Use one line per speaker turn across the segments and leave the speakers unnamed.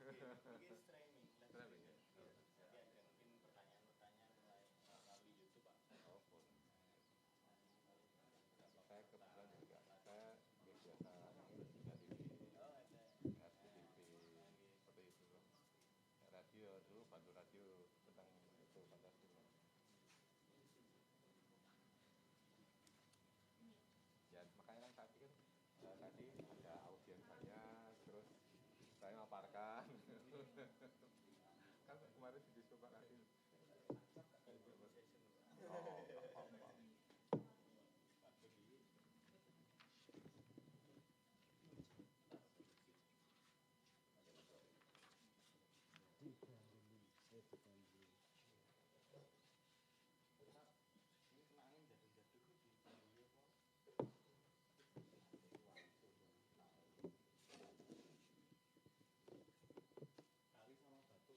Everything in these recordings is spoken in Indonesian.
Mungkin streaming, live
Streaming
streaming.
ya?
Iya. Jadi ada mungkin pertanyaan-pertanyaan melalui YouTube, Pak.
Oh, boleh. Saya kebetulan juga, saya biasa dari
Oh, ada.
RCTV seperti itu. Radio dulu, bantu radio tentang itu Pancasila. Ya makanya kan tadi ada audiens banyak, terus saya maparkan. Kan kemarin didiskusikan. Oh, apa-apa.
Ini kena angin jatuh-jatuh di bawah apa? Kali sama batu.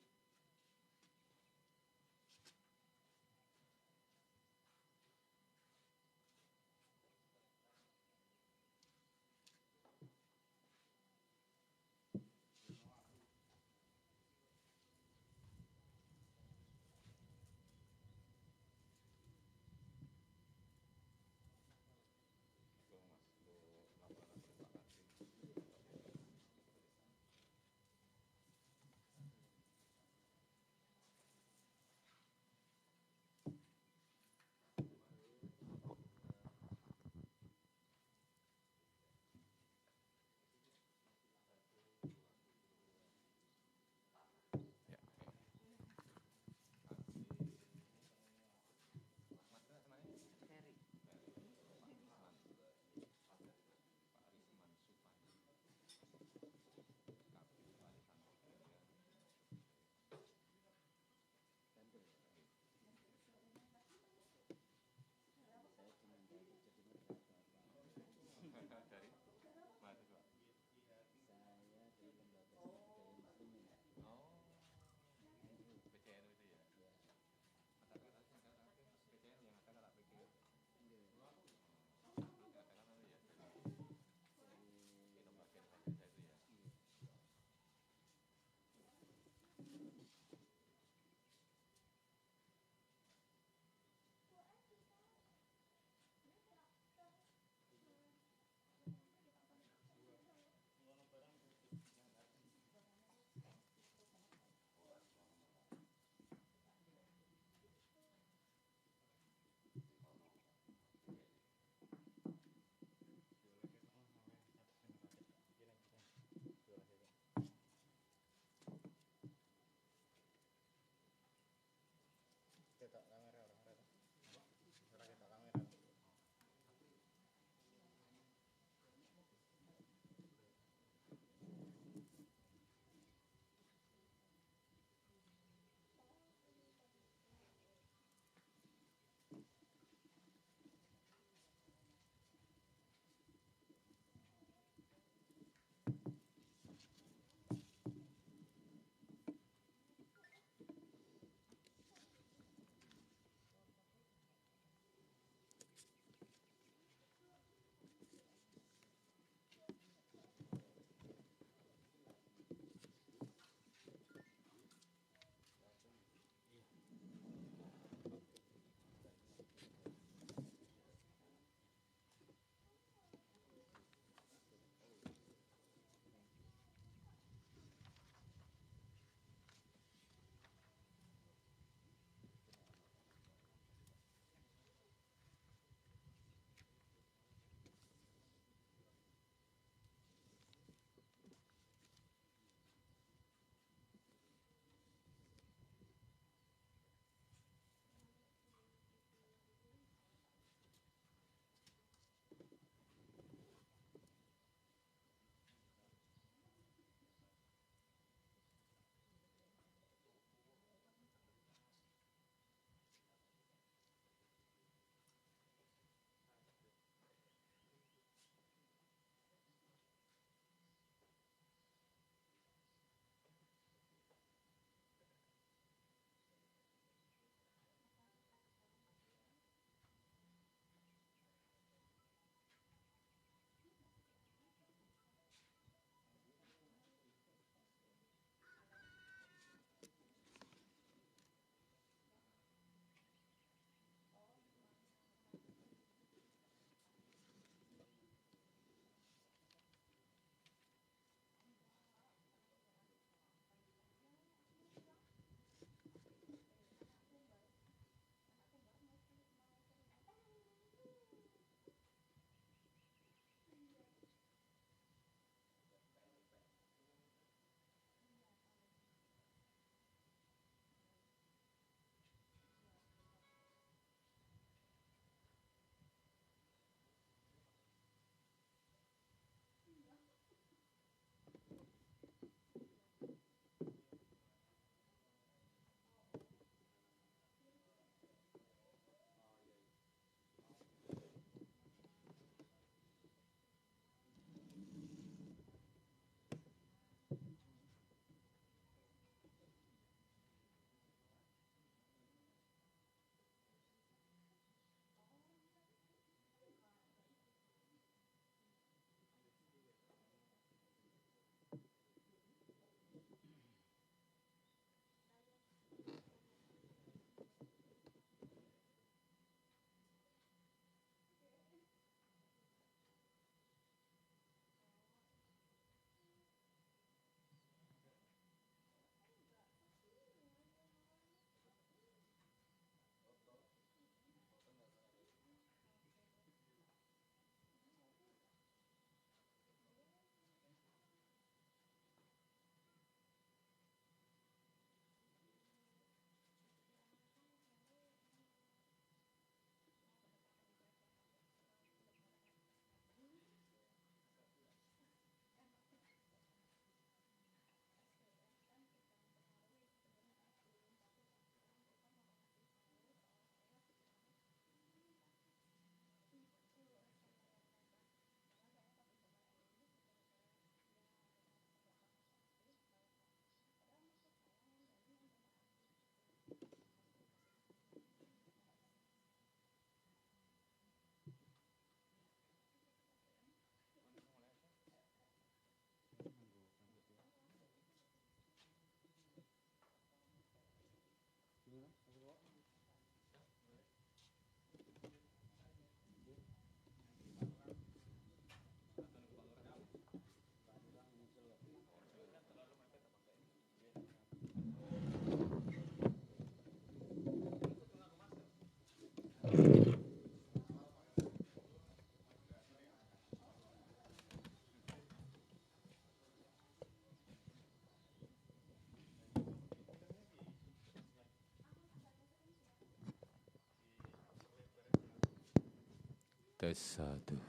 Tes satu.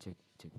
Cek, cek.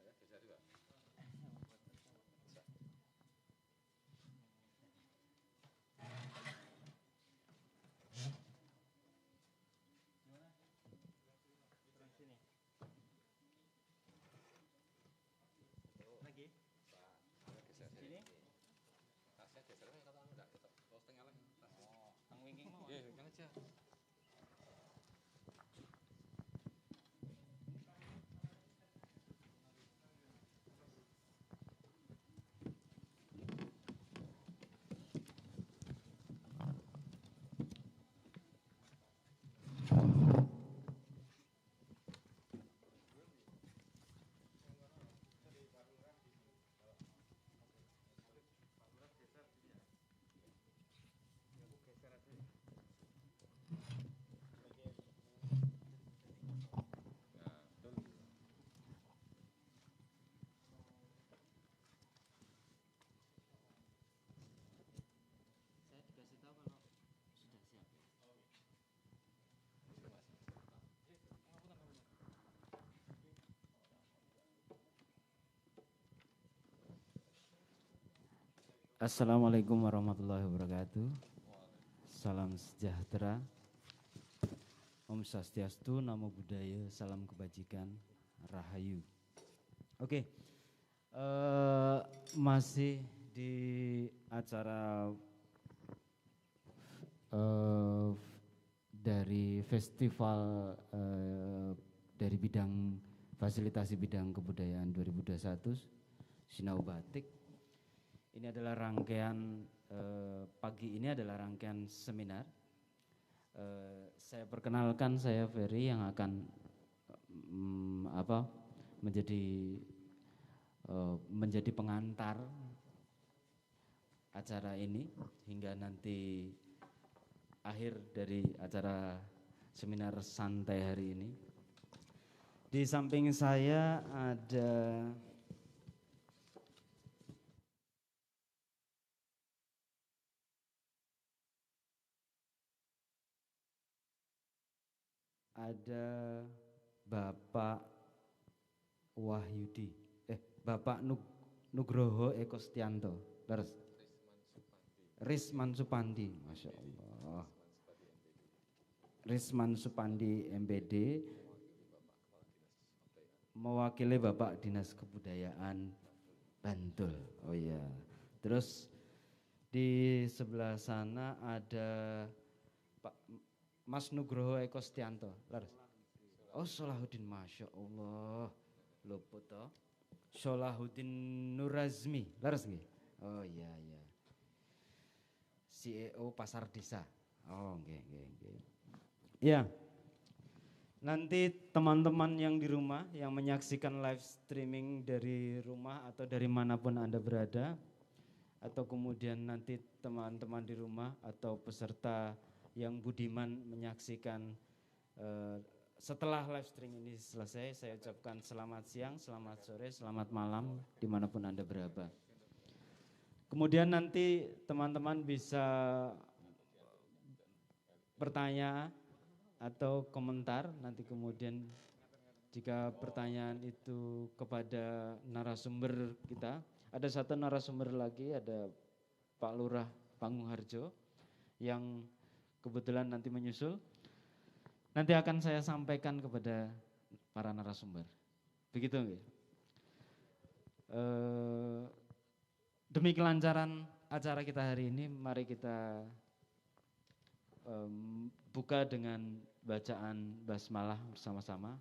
Saya geser juga.
Terus sini. Lagi?
Saya geser
Sini?
Nah, saya geser aja kalau enggak ketok. Oh, setengah lagi.
Oh, Kang Wingking mau.
Iya, pegang aja. Nah, betul.
Saya dikasih tahu kalau sudah siap.
Itu masih.
Assalamualaikum warahmatullahi wabarakatuh. Salam sejahtera. Om Swastiastu, Namo Buddhaya, salam kebajikan, Rahayu. Oke, masih di acara dari festival dari bidang fasilitasi bidang kebudayaan 2021 Sinau Batik. Ini adalah rangkaian pagi ini adalah rangkaian seminar. Saya perkenalkan, saya Ferry yang akan menjadi pengantar acara ini hingga nanti akhir dari acara seminar santai hari ini. Di samping saya ada Bapak Wahyudi, Bapak Nugroho Eko Stianto, terus Risman Supandi, Masya Allah. Risman Supandi MPD mewakili Bapak Dinas Kebudayaan Bantul. Oh iya. Terus di sebelah sana ada Pak Mas Nugroho Eko Stianto. Laras. Oh Solahuddin, Masya Allah. Luput toh. Solahuddin Nurazmi. Laras nggih? Oh iya iya. CEO Pasar Desa. Oh nggih nggih nggih. Ya. Nanti teman-teman yang di rumah yang menyaksikan live streaming dari rumah atau dari manapun Anda berada, atau kemudian nanti teman-teman di rumah atau peserta yang budiman menyaksikan setelah live streaming ini selesai, saya ucapkan selamat siang, selamat sore, selamat malam dimanapun Anda berada. Kemudian nanti teman-teman bisa bertanya atau komentar, nanti kemudian jika pertanyaan itu kepada narasumber kita, ada satu narasumber lagi, ada Pak Lurah Pangungharjo yang kebetulan nanti menyusul. Nanti akan saya sampaikan kepada para narasumber. Begitu nggih? demi kelancaran acara kita hari ini, mari kita buka dengan bacaan basmalah bersama-sama.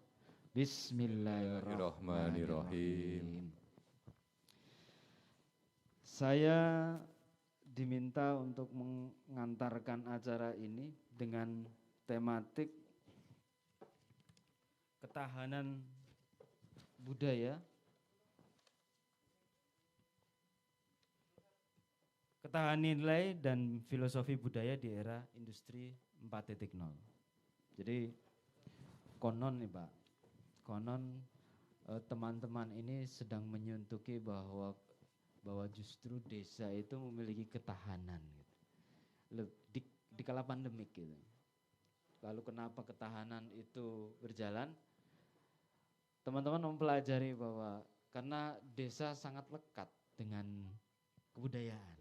Bismillahirrahmanirrahim. Saya diminta untuk mengantarkan acara ini dengan tematik ketahanan budaya, ketahanan nilai dan filosofi budaya di era industri 4.0. Jadi konon nih Pak, konon teman-teman ini sedang menyuntuki bahwa justru desa itu memiliki ketahanan gitu. Di kala pandemik gitu. Lalu kenapa ketahanan itu berjalan? Teman-teman mempelajari bahwa karena desa sangat lekat dengan kebudayaan.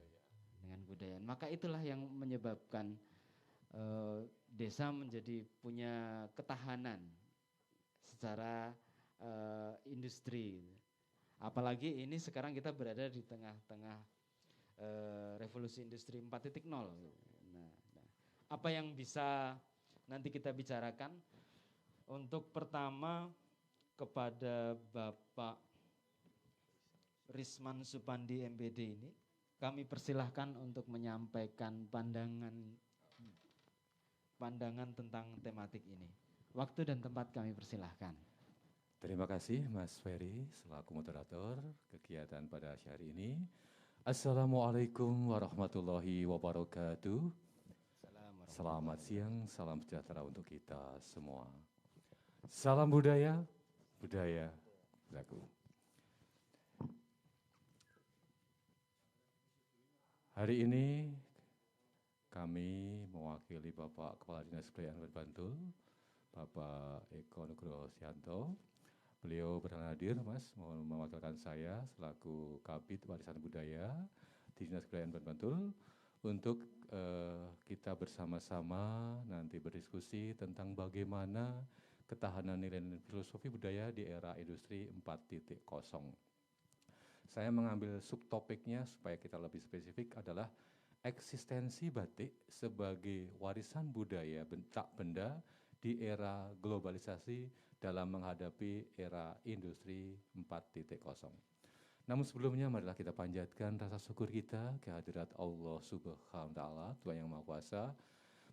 Maka itulah yang menyebabkan desa menjadi punya ketahanan secara industri. Apalagi ini sekarang kita berada di tengah-tengah revolusi industri 4.0. Nah, apa yang bisa nanti kita bicarakan? Untuk pertama kepada Bapak Risman Supandi MPD ini, kami persilahkan untuk menyampaikan pandangan tentang tematik ini. Waktu dan tempat kami persilahkan.
Terima kasih Mas Ferry selaku moderator kegiatan pada hari ini. Assalamualaikum warahmatullahi wabarakatuh. Selamat siang, salam sejahtera untuk kita semua. Salam budaya, budaya laku. Hari ini kami mewakili Bapak Kepala Dinas Kebudayaan Bantul, Bapak Eko Nugroho Sianto. Beliau berkenan hadir, Mas, mewakilkan saya selaku Kabid Warisan Budaya di Dinas Kebudayaan Bantul untuk kita bersama-sama nanti berdiskusi tentang bagaimana ketahanan nilai dan filosofi budaya di era industri 4.0. Saya mengambil subtopiknya supaya kita lebih spesifik adalah eksistensi batik sebagai warisan budaya tak benda di era globalisasi dalam menghadapi era industri 4.0. Namun sebelumnya marilah kita panjatkan rasa syukur kita kehadirat Allah Subhanahu wa taala, Tuhan yang Maha Kuasa.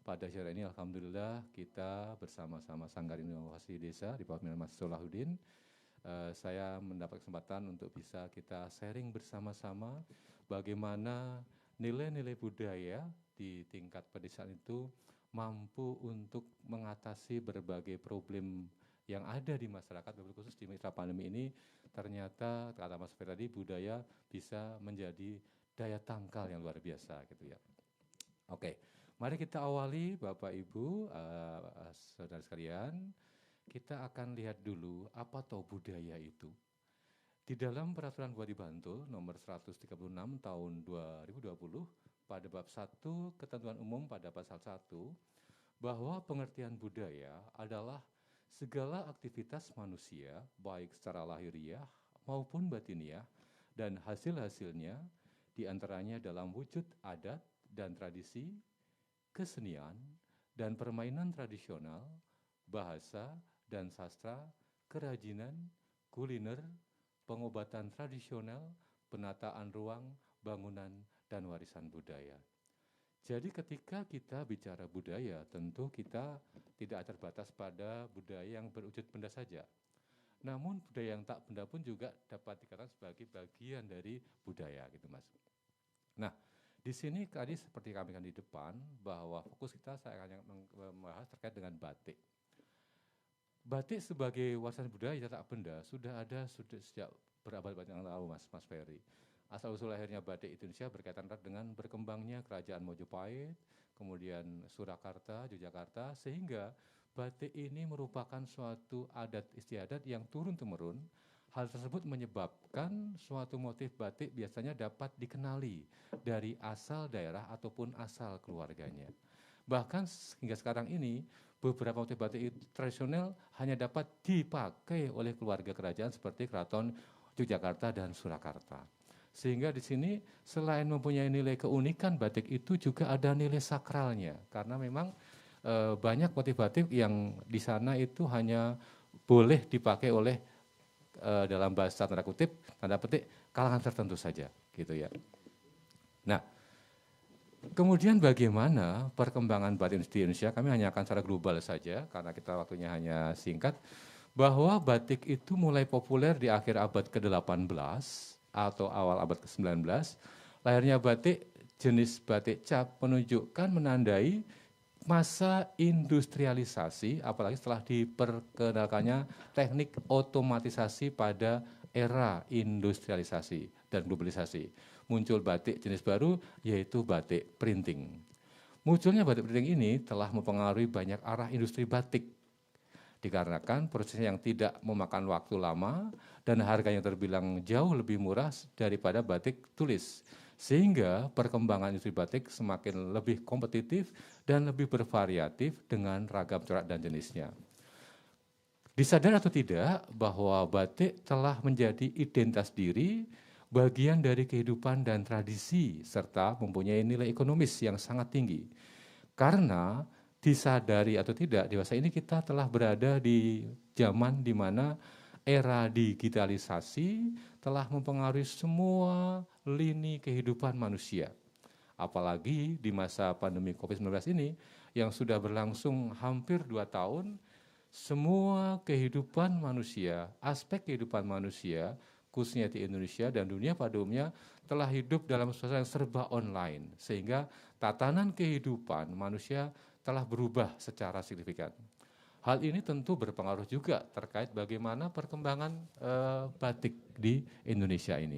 Pada sore ini alhamdulillah kita bersama-sama Sanggar Inovasi Desa di bawah pimpinan Mas Solahuddin. Saya mendapat kesempatan untuk bisa kita sharing bersama-sama bagaimana nilai-nilai budaya di tingkat pedesaan itu mampu untuk mengatasi berbagai problem yang ada di masyarakat, khusus di masa pandemi ini. Ternyata kata Mas Ferry tadi, budaya bisa menjadi daya tangkal yang luar biasa gitu ya. Oke, mari kita awali Bapak Ibu, saudara sekalian. Kita akan lihat dulu apa tahu budaya itu. Di dalam Peraturan Bupati Bantul nomor 136 tahun 2020 pada bab 1 ketentuan umum pada pasal 1 bahwa pengertian budaya adalah segala aktivitas manusia baik secara lahiriah maupun batiniah dan hasil-hasilnya diantaranya dalam wujud adat dan tradisi, kesenian dan permainan tradisional, bahasa dan sastra, kerajinan, kuliner, pengobatan tradisional, penataan ruang, bangunan, dan warisan budaya. Jadi ketika kita bicara budaya, tentu kita tidak terbatas pada budaya yang berwujud benda saja. Namun budaya yang tak benda pun juga dapat dikatakan sebagai bagian dari budaya gitu Mas. Nah, di sini tadi seperti kami kan di depan bahwa fokus kita saya akan membahas terkait dengan batik. Batik sebagai warisan budaya tak benda sudah ada sejak berabad-abad yang lalu Mas Ferry. Asal-usul lahirnya batik Indonesia berkaitan erat dengan berkembangnya kerajaan Mojopahit, kemudian Surakarta, Yogyakarta, sehingga batik ini merupakan suatu adat istiadat yang turun-temurun. Hal tersebut menyebabkan suatu motif batik biasanya dapat dikenali dari asal daerah ataupun asal keluarganya. Bahkan hingga sekarang ini, beberapa motif batik tradisional hanya dapat dipakai oleh keluarga kerajaan seperti Keraton Yogyakarta dan Surakarta. Sehingga di sini selain mempunyai nilai keunikan, batik itu juga ada nilai sakralnya. Karena memang banyak motif batik yang di sana itu hanya boleh dipakai oleh dalam bahasa tanda kutip, tanda petik, kalangan tertentu saja, gitu ya. Nah, kemudian bagaimana perkembangan batik di Indonesia? Kami hanya akan secara global saja, karena kita waktunya hanya singkat, bahwa batik itu mulai populer di akhir abad ke-18 atau awal abad ke-19. Lahirnya batik, jenis batik cap menunjukkan menandai masa industrialisasi, apalagi setelah diperkenalkannya teknik otomatisasi pada era industrialisasi dan globalisasi. Muncul batik jenis baru, yaitu batik printing. Munculnya batik printing ini telah mempengaruhi banyak arah industri batik, dikarenakan prosesnya yang tidak memakan waktu lama dan harganya terbilang jauh lebih murah daripada batik tulis. Sehingga perkembangan industri batik semakin lebih kompetitif dan lebih bervariatif dengan ragam corak dan jenisnya. Disadari atau tidak bahwa batik telah menjadi identitas diri, bagian dari kehidupan dan tradisi, serta mempunyai nilai ekonomis yang sangat tinggi. Karena disadari atau tidak, dewasa ini kita telah berada di zaman di mana era digitalisasi telah mempengaruhi semua lini kehidupan manusia. Apalagi di masa pandemi COVID-19 ini yang sudah berlangsung hampir 2 tahun, semua kehidupan manusia, aspek kehidupan manusia, khususnya di Indonesia dan dunia pada umumnya, telah hidup dalam suasana yang serba online, sehingga tatanan kehidupan manusia telah berubah secara signifikan. Hal ini tentu berpengaruh juga terkait bagaimana perkembangan batik di Indonesia ini.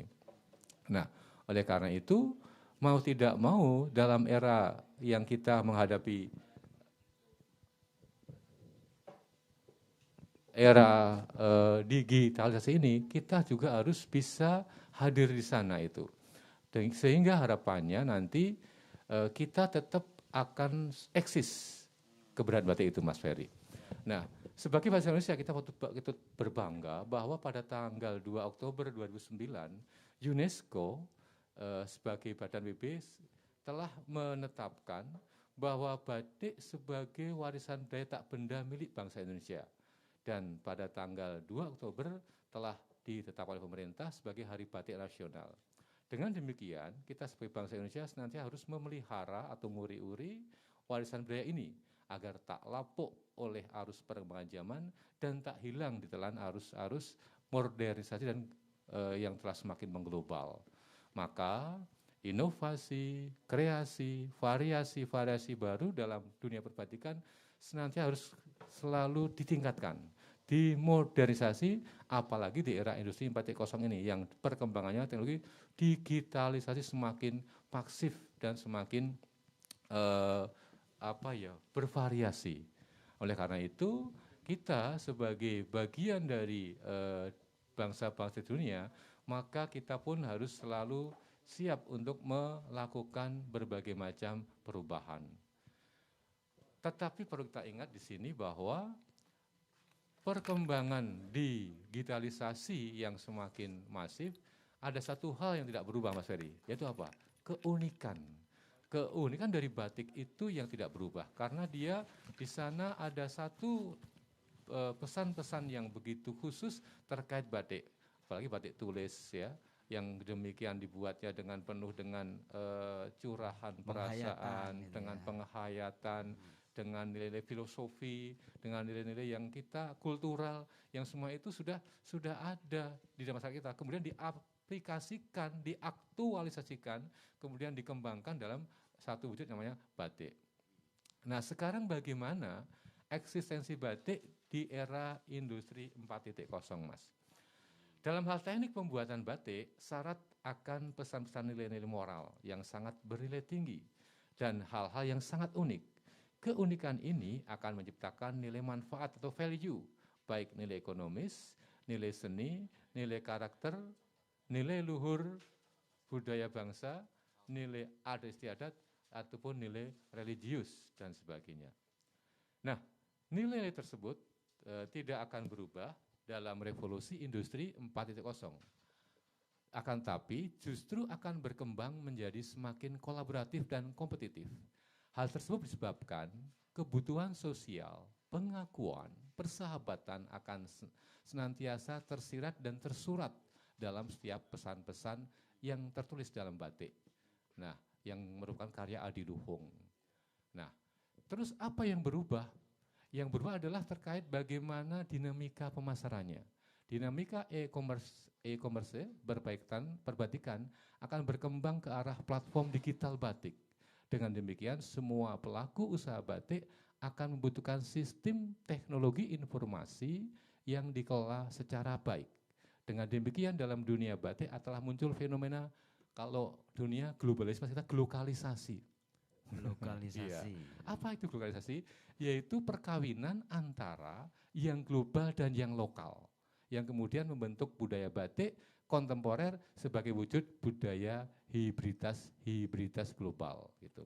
Nah, oleh karena itu, mau tidak mau dalam era yang kita menghadapi era digitalisasi ini, kita juga harus bisa hadir di sana itu. Sehingga harapannya nanti kita tetap akan eksis keberadaan batik itu, Mas Ferry. Nah, sebagai bangsa Indonesia kita berbangga bahwa pada tanggal 2 Oktober 2009, UNESCO sebagai badan PBB telah menetapkan bahwa batik sebagai warisan budaya tak benda milik bangsa Indonesia. Dan pada tanggal 2 Oktober telah ditetapkan oleh pemerintah sebagai Hari Batik Nasional. Dengan demikian, kita sebagai bangsa Indonesia senantiasa harus memelihara atau menguri-uri warisan budaya ini agar tak lapuk oleh arus perkembangan zaman dan tak hilang ditelan arus-arus modernisasi dan yang telah semakin mengglobal. Maka inovasi, kreasi, variasi baru dalam dunia perbatikan senantiasa harus selalu ditingkatkan, dimodernisasi, apalagi di era industri 4.0 ini yang perkembangannya teknologi digitalisasi semakin masif dan semakin bervariasi. Oleh karena itu, kita sebagai bagian dari bangsa-bangsa dunia, maka kita pun harus selalu siap untuk melakukan berbagai macam perubahan. Tetapi perlu kita ingat di sini bahwa perkembangan digitalisasi yang semakin masif, ada satu hal yang tidak berubah, Mas Ferry, yaitu apa? Keunikan. Keunikan dari batik itu yang tidak berubah, karena dia di sana ada satu pesan-pesan yang begitu khusus terkait batik, apalagi batik tulis ya, yang demikian dibuatnya dengan penuh dengan curahan perasaan, dengan penghayatan, dengan nilai-nilai filosofi, dengan nilai-nilai yang kita kultural, yang semua itu sudah ada di dalam masyarakat kita, kemudian diaplikasikan, diaktualisasikan, kemudian dikembangkan dalam satu wujud namanya batik. Nah, sekarang bagaimana eksistensi batik di era industri 4.0, Mas? Dalam hal teknik pembuatan batik, syarat akan pesan-pesan nilai-nilai moral yang sangat bernilai tinggi dan hal-hal yang sangat unik. Keunikan ini akan menciptakan nilai manfaat atau value, baik nilai ekonomis, nilai seni, nilai karakter, nilai luhur budaya bangsa, nilai adat istiadat, ataupun nilai religius dan sebagainya. Nah, nilai-nilai tersebut tidak akan berubah dalam revolusi industri 4.0. Akan tapi justru akan berkembang menjadi semakin kolaboratif dan kompetitif. Hal tersebut disebabkan kebutuhan sosial, pengakuan, persahabatan akan senantiasa tersirat dan tersurat dalam setiap pesan-pesan yang tertulis dalam batik. Nah, yang merupakan karya Adi Luhung. Nah, terus apa yang berubah? Yang berubah adalah terkait bagaimana dinamika pemasarannya. Dinamika e-commerce perbatikan akan berkembang ke arah platform digital batik. Dengan demikian, semua pelaku usaha batik akan membutuhkan sistem teknologi informasi yang dikelola secara baik. Dengan demikian, dalam dunia batik telah muncul fenomena, kalau dunia globalisasi, kita glokalisasi.
Lokalisasi.
Apa itu globalisasi? Yaitu perkawinan antara yang global dan yang lokal, yang kemudian membentuk budaya batik kontemporer sebagai wujud budaya hibritas global gitu.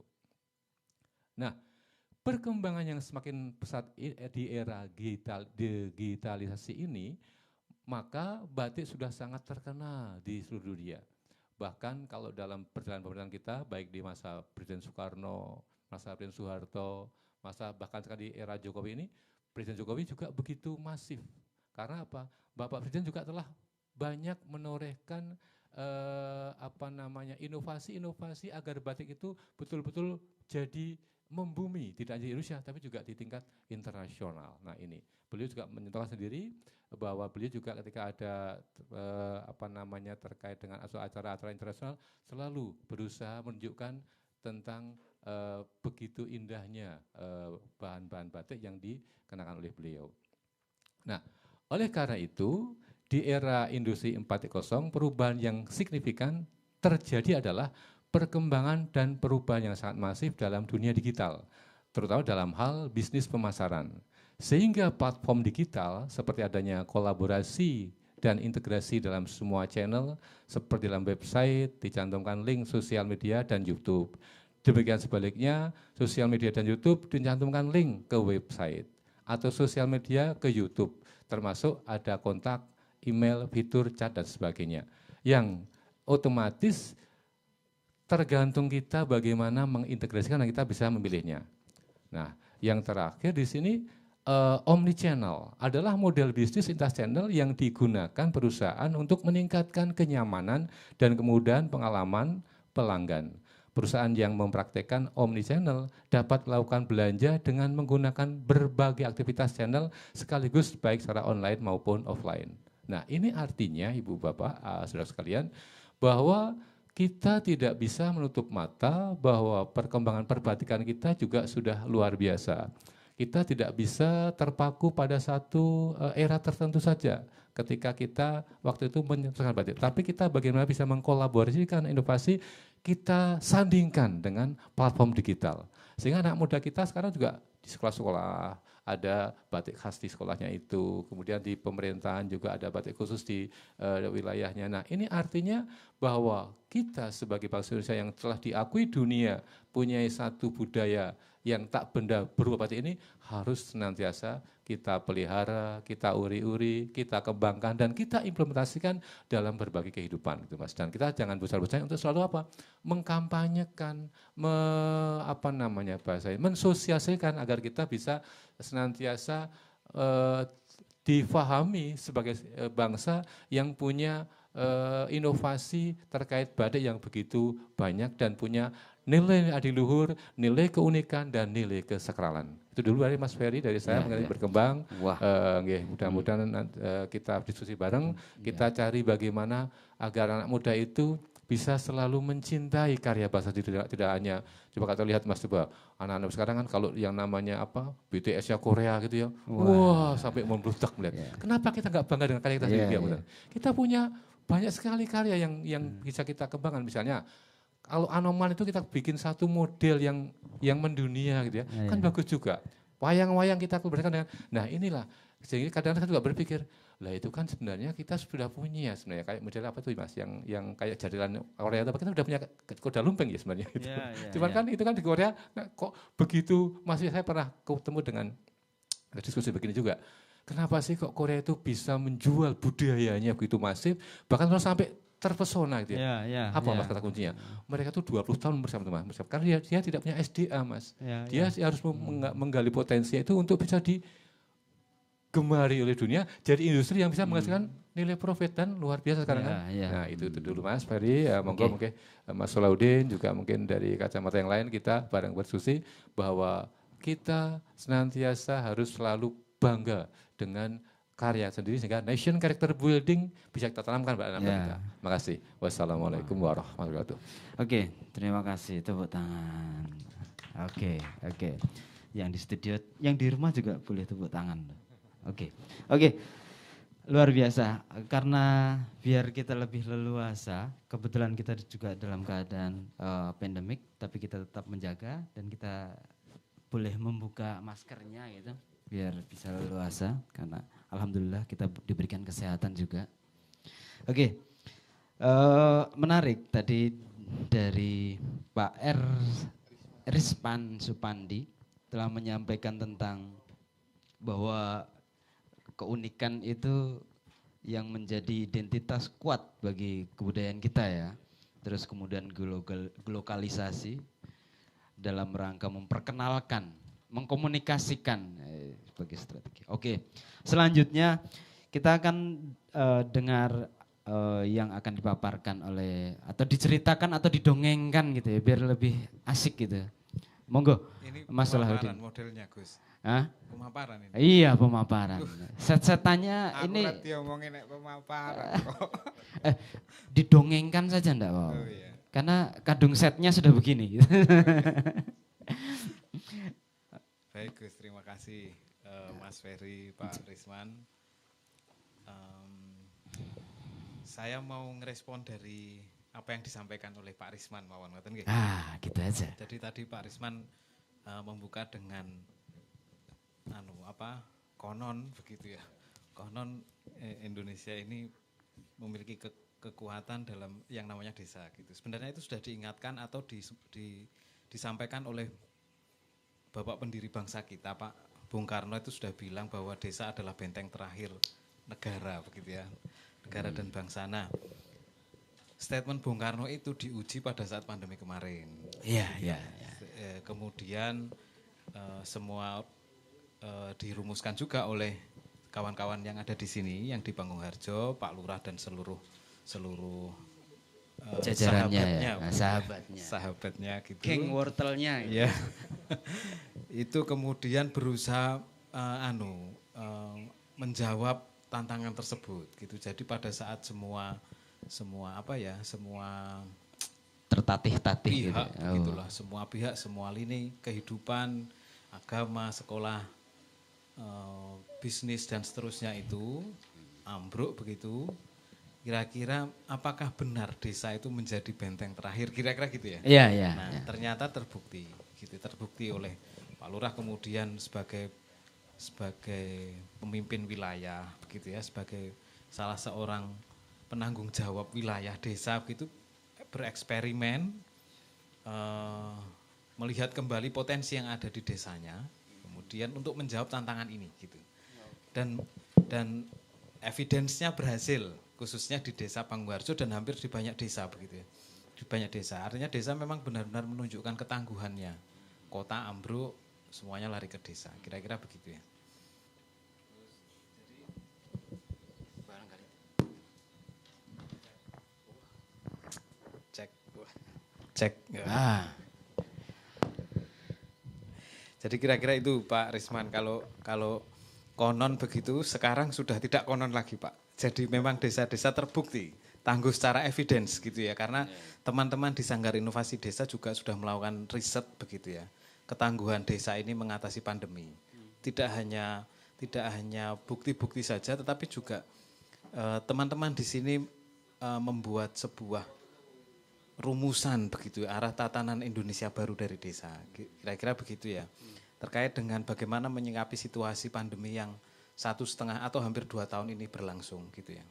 Nah, perkembangan yang semakin pesat di era digitalisasi ini, maka batik sudah sangat terkenal di seluruh dunia. Bahkan kalau dalam perjalanan pemerintahan kita, baik di masa Presiden Soekarno, masa Presiden Soeharto, masa bahkan sekarang di era Jokowi ini, Presiden Jokowi juga begitu masif. Karena apa? Bapak Presiden juga telah banyak menorehkan inovasi-inovasi agar batik itu betul-betul jadi membumi, tidak hanya di Indonesia tapi juga di tingkat internasional. Nah ini, beliau juga menyentuhkan sendiri bahwa beliau juga ketika ada terkait dengan acara-acara internasional selalu berusaha menunjukkan tentang begitu indahnya bahan-bahan batik yang dikenakan oleh beliau. Nah, oleh karena itu, di era industri 4.0, perubahan yang signifikan terjadi adalah perkembangan dan perubahan yang sangat masif dalam dunia digital, terutama dalam hal bisnis pemasaran. Sehingga platform digital seperti adanya kolaborasi dan integrasi dalam semua channel, seperti dalam website, dicantumkan link sosial media dan YouTube. Demikian sebaliknya, sosial media dan YouTube dicantumkan link ke website, atau sosial media ke YouTube, termasuk ada kontak, email, fitur, chat, dan sebagainya. Yang otomatis tergantung kita bagaimana mengintegrasikan dan kita bisa memilihnya. Nah, yang terakhir di sini omnichannel adalah model bisnis lintas channel yang digunakan perusahaan untuk meningkatkan kenyamanan dan kemudahan pengalaman pelanggan. Perusahaan yang mempraktekkan omnichannel dapat melakukan belanja dengan menggunakan berbagai aktivitas channel sekaligus baik secara online maupun offline. Nah, ini artinya Ibu Bapak, saudara sekalian, bahwa kita tidak bisa menutup mata bahwa perkembangan perbatikan kita juga sudah luar biasa. Kita tidak bisa terpaku pada satu era tertentu saja ketika kita waktu itu menyentuhkan batik. Tapi kita bagaimana bisa mengkolaborasikan inovasi, kita sandingkan dengan platform digital. Sehingga anak muda kita sekarang juga di sekolah-sekolah ada batik khas di sekolahnya itu, kemudian di pemerintahan juga ada batik khusus di wilayahnya. Nah, ini artinya bahwa kita sebagai bangsa Indonesia yang telah diakui dunia punya satu budaya yang tak benda berupa batik ini harus senantiasa kita pelihara, kita uri-uri, kita kembangkan dan kita implementasikan dalam berbagai kehidupan, gitu Mas. Dan kita jangan besar-besar untuk selalu apa? Mengkampanyekan, mensosialisasikan agar kita bisa senantiasa difahami sebagai bangsa yang punya inovasi terkait batik yang begitu banyak dan punya nilai adiluhur, nilai keunikan, dan nilai kesakralan. Itu dulu dari Mas Ferry, dari saya mengenai berkembang. Mudah-mudahan kita diskusi bareng, kita cari bagaimana agar anak muda itu bisa selalu mencintai karya bahasa tidak hanya, coba kita lihat Mas, coba anak-anak sekarang kan kalau yang namanya BTS ya Korea gitu ya, wah sampai membludak melihat. Kenapa kita nggak bangga dengan karya kita sendiri? Kita punya banyak sekali karya yang bisa kita kembangkan, misalnya kalau Anoman itu kita bikin satu model yang mendunia gitu ya, kan bagus juga. Wayang-wayang kita kolaborasikan dengan, nah inilah, sehingga kadang-kadang juga berpikir, lah itu kan sebenarnya kita sudah punya sebenarnya, kayak model apa tuh Mas, yang kayak jadilan Korea itu, kita sudah punya kuda lumping ya sebenarnya. Cuman kan itu kan di Korea, nah, kok begitu, masih saya pernah ketemu dengan diskusi begini juga, kenapa sih kok Korea itu bisa menjual budayanya begitu masif, bahkan sampai terpesona gitu ya. Apa Mas kata kuncinya? Mereka tuh 20 tahun bersama-sama. Karena dia tidak punya SDA Mas. Dia harus menggali potensi itu untuk bisa digemari oleh dunia. Jadi industri yang bisa menghasilkan nilai profit dan luar biasa sekarang kan. Nah itu dulu Mas Ferry. Monggo mungkin Mas Solahuddin juga mungkin dari kacamata yang lain kita bareng berdiskusi bahwa kita senantiasa harus selalu bangga dengan karya sendiri sehingga nation character building bisa kita tanamkan pada anak kita. Makasih. Wassalamualaikum warahmatullahi wabarakatuh.
Oke, terima kasih. Tepuk tangan. Oke. Yang di studio, yang di rumah juga boleh tepuk tangan. Oke. Luar biasa. Karena biar kita lebih leluasa, kebetulan kita juga dalam keadaan pandemik, tapi kita tetap menjaga dan kita boleh membuka maskernya gitu biar bisa leluasa karena alhamdulillah kita diberikan kesehatan juga. Oke. Menarik tadi dari Pak Risman Supandi telah menyampaikan tentang bahwa keunikan itu yang menjadi identitas kuat bagi kebudayaan kita ya. Terus kemudian globalisasi dalam rangka memperkenalkan, mengkomunikasikan sebagai strategi. Oke, selanjutnya kita akan dengar yang akan dipaparkan oleh atau diceritakan atau didongengkan gitu ya, biar lebih asik gitu. Monggo, Mas Solahuddin.
Modelnya Gus.
Hah?
Pemaparan ini.
Iya pemaparan. Set-setannya ini.
Aku diomongin pemaparan kok.
Didongengkan saja enggak Pak?
Oh iya.
Karena kadung setnya sudah begini.
Baik Gus, terima kasih Mas Ferry, Pak Risman. Saya mau ngerespon dari apa yang disampaikan oleh Pak Risman mawon ngoten nggih.
Gitu aja.
Jadi tadi Pak Risman membuka dengan konon begitu ya. Konon Indonesia ini memiliki kekuatan dalam yang namanya desa gitu. Sebenarnya itu sudah diingatkan atau disampaikan oleh Bapak pendiri bangsa kita Pak Bung Karno itu sudah bilang bahwa desa adalah benteng terakhir negara begitu ya. Negara dan bangsa. Nah, statement Bung Karno itu diuji pada saat pandemi kemarin.
Iya.
Kemudian semua dirumuskan juga oleh kawan-kawan yang ada di sini, yang di Panggung Harjo, Pak Lurah dan seluruh
jajarannya
sahabatnya gitu.
Geng wortelnya.
Ya. Itu kemudian berusaha menjawab tantangan tersebut gitu. Jadi pada saat semua
tertatih-tatih
pihak
gitu.
Gitulah, semua pihak, semua lini kehidupan, agama, sekolah, bisnis dan seterusnya itu ambruk begitu. Kira-kira apakah benar desa itu menjadi benteng terakhir, kira-kira gitu ya?
Iya.
Nah, ternyata terbukti oleh Pak Lurah kemudian sebagai pemimpin wilayah begitu ya, sebagai salah seorang penanggung jawab wilayah desa begitu, bereksperimen melihat kembali potensi yang ada di desanya, kemudian untuk menjawab tantangan ini gitu. Dan evidence-nya berhasil, khususnya di desa Panggung-Harjo dan hampir di banyak desa begitu ya. Di banyak desa, artinya desa memang benar-benar menunjukkan ketangguhannya. Kota ambruk, semuanya lari ke desa, kira-kira begitu ya. Cek. Jadi kira-kira itu Pak Risman, kalau konon begitu, sekarang sudah tidak konon lagi Pak. Jadi memang desa-desa terbukti, tangguh secara evidence gitu ya. Karena teman-teman di Sanggar Inovasi Desa juga sudah melakukan riset begitu ya. Ketangguhan desa ini mengatasi pandemi. Tidak hanya bukti-bukti saja, tetapi juga teman-teman di sini membuat sebuah rumusan begitu, arah tatanan Indonesia baru dari desa. Kira-kira begitu ya. Terkait dengan bagaimana menyikapi situasi pandemi yang 1,5 atau hampir 2 tahun ini berlangsung gitu ya.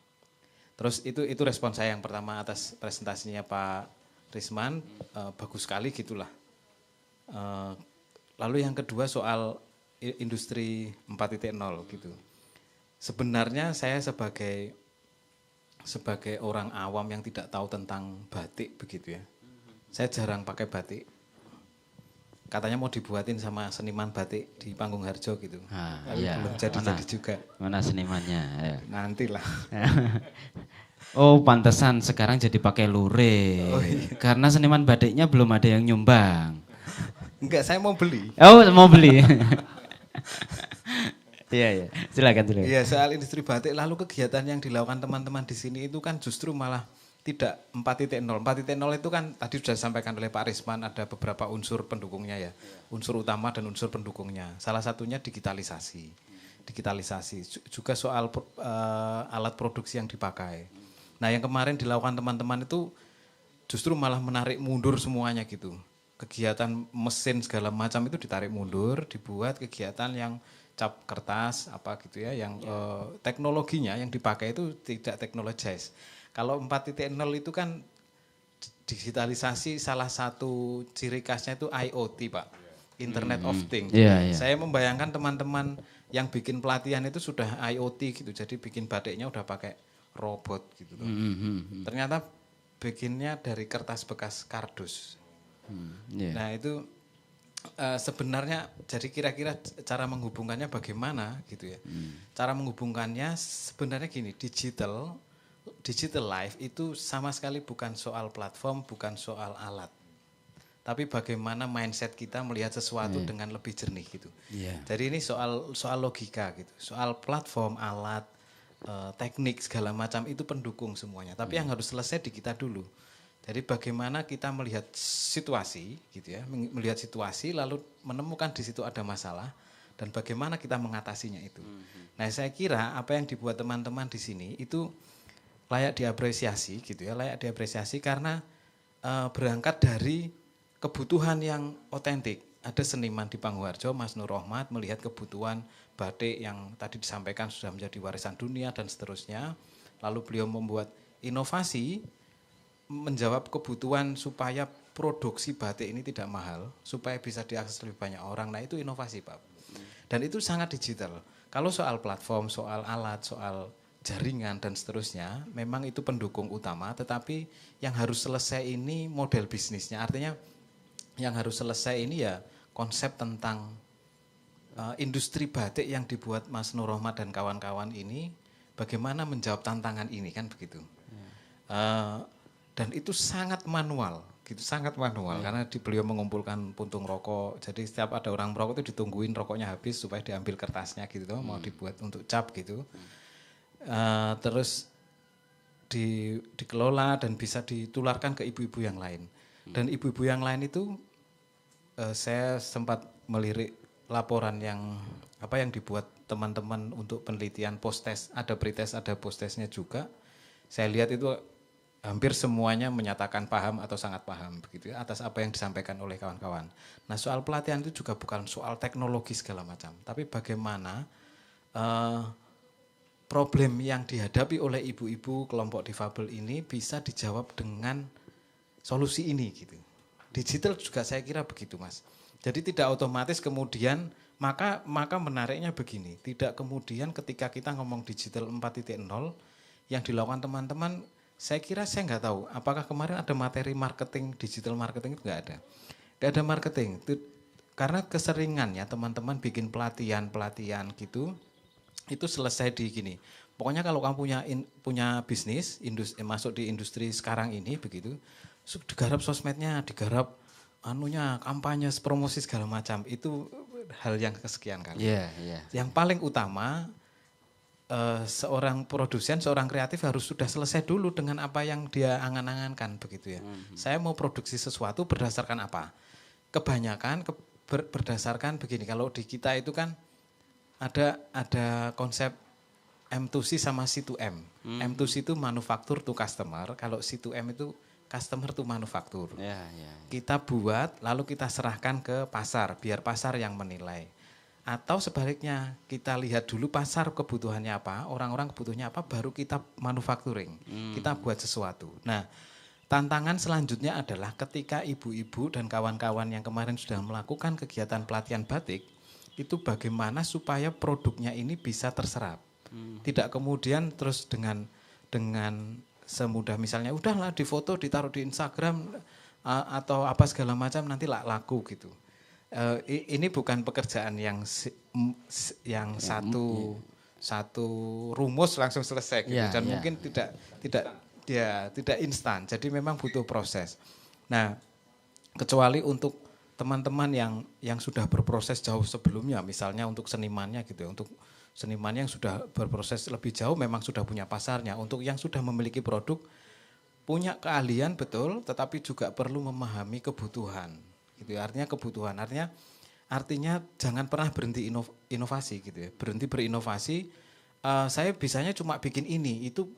Terus itu respon saya yang pertama atas presentasinya Pak Risman, bagus sekali gitulah. Lalu yang kedua soal industri 4.0 gitu. Sebenarnya saya sebagai sebagai orang awam yang tidak tahu tentang batik begitu ya. Saya jarang pakai batik. Katanya mau dibuatin sama seniman batik di Panggung Harjo gitu. Tapi
iya.
belum jadi-jadi juga.
Mana senimannya? Ya.
Nantilah.
Oh, pantesan sekarang jadi pakai lurik. Karena seniman batiknya belum ada yang nyumbang.
Enggak, saya mau beli.
Oh, mau beli. Iya, iya. Silakan.
Iya, soal industri batik lalu kegiatan yang dilakukan teman-teman di sini itu kan justru malah tidak 4.0. 4.0 itu kan tadi sudah disampaikan oleh Pak Risman, ada beberapa unsur pendukungnya ya. Unsur utama dan unsur pendukungnya. Salah satunya digitalisasi. Juga soal alat produksi yang dipakai. Nah, yang kemarin dilakukan teman-teman itu justru malah menarik mundur semuanya gitu. Kegiatan mesin segala macam itu ditarik mundur, dibuat kegiatan yang cap kertas apa gitu ya, yang teknologinya yang dipakai itu tidak technologize. Kalau 4.0 itu kan digitalisasi, salah satu ciri khasnya itu IoT, Pak. Internet of Things. Saya membayangkan teman-teman yang bikin pelatihan itu sudah IoT gitu. Jadi bikin batiknya udah pakai robot gitu loh. Ternyata bikinnya dari kertas bekas kardus. Nah, itu sebenarnya jadi kira-kira cara menghubungkannya bagaimana gitu ya. Cara menghubungkannya sebenarnya gini, digital life itu sama sekali bukan soal platform, bukan soal alat. Tapi bagaimana mindset kita melihat sesuatu dengan lebih jernih gitu. Jadi ini soal logika gitu. Soal platform, alat, teknik segala macam itu pendukung semuanya. Tapi yang harus selesai di kita dulu. Jadi bagaimana kita melihat situasi gitu ya, melihat situasi lalu menemukan di situ ada masalah dan bagaimana kita mengatasinya itu. Nah, saya kira apa yang dibuat teman-teman di sini itu layak diapresiasi gitu ya, layak diapresiasi karena berangkat dari kebutuhan yang otentik. Ada seniman di Panggung Harjo, Mas Nur Rohmat, melihat kebutuhan batik yang tadi disampaikan sudah menjadi warisan dunia dan seterusnya. Lalu beliau membuat inovasi menjawab kebutuhan supaya produksi batik ini tidak mahal, supaya bisa diakses lebih banyak orang. Nah, itu inovasi, Pak. Dan itu sangat digital. Kalau soal platform, soal alat, soal jaringan dan seterusnya, memang itu pendukung utama, tetapi yang harus selesai ini model bisnisnya. Artinya yang harus selesai ini ya konsep tentang industri batik yang dibuat Mas Nur Rohmat dan kawan-kawan ini, bagaimana menjawab tantangan ini, kan begitu. Dan itu sangat manual, gitu, sangat manual karena beliau mengumpulkan puntung rokok. Jadi setiap ada orang merokok itu ditungguin rokoknya habis supaya diambil kertasnya gitu, mau dibuat untuk cap gitu. Terus dikelola dan bisa ditularkan ke ibu-ibu yang lain. Dan ibu-ibu yang lain itu saya sempat melirik laporan yang dibuat teman-teman untuk penelitian post-test, ada pre-test, ada post-testnya juga. Saya lihat itu hampir semuanya menyatakan paham atau sangat paham begitu ya, atas apa yang disampaikan oleh kawan-kawan. Nah, soal pelatihan itu juga bukan soal teknologi segala macam, tapi bagaimana problem yang dihadapi oleh ibu-ibu kelompok difabel ini bisa dijawab dengan solusi ini gitu. Digital juga saya kira begitu, Mas. Jadi tidak otomatis kemudian maka menariknya begini, tidak kemudian ketika kita ngomong digital 4.0 yang dilakukan teman-teman, saya kira saya nggak tahu apakah kemarin ada materi marketing, digital marketing itu nggak ada marketing karena keseringannya teman-teman bikin pelatihan gitu itu selesai di gini. Pokoknya kalau kamu punya bisnis, masuk di industri sekarang ini begitu, digarap sosmednya, digarap kampanye, promosi segala macam, itu hal yang kesekian kali. Yang paling utama seorang produsen, seorang kreatif harus sudah selesai dulu dengan apa yang dia angan-angankan begitu ya. Saya mau produksi sesuatu berdasarkan apa? Kebanyakan berdasarkan begini. Kalau di kita itu kan ada konsep M2C sama C2M. M2C itu manufaktur to customer. Kalau C2M itu customer to manufaktur. Kita buat lalu kita serahkan ke pasar biar pasar yang menilai. Atau sebaliknya, kita lihat dulu pasar kebutuhannya apa, orang-orang kebutuhannya apa, baru kita manufacturing, kita buat sesuatu. Nah, tantangan selanjutnya adalah ketika ibu-ibu dan kawan-kawan yang kemarin sudah melakukan kegiatan pelatihan batik, itu bagaimana supaya produknya ini bisa terserap. Tidak kemudian terus dengan dengan semudah misalnya udahlah difoto ditaruh di Instagram atau apa segala macam nanti laku gitu. Ini bukan pekerjaan yang satu rumus langsung selesai gitu dan mungkin tidak instan. Jadi memang butuh proses. Nah, kecuali untuk teman-teman yang sudah berproses jauh sebelumnya, misalnya untuk senimannya gitu ya, untuk seniman yang sudah berproses lebih jauh memang sudah punya pasarnya. Untuk yang sudah memiliki produk, punya keahlian betul, tetapi juga perlu memahami kebutuhan. Gitu ya. Artinya kebutuhan, artinya jangan pernah berhenti inovasi gitu ya. Berhenti berinovasi, saya bisanya cuma bikin ini, itu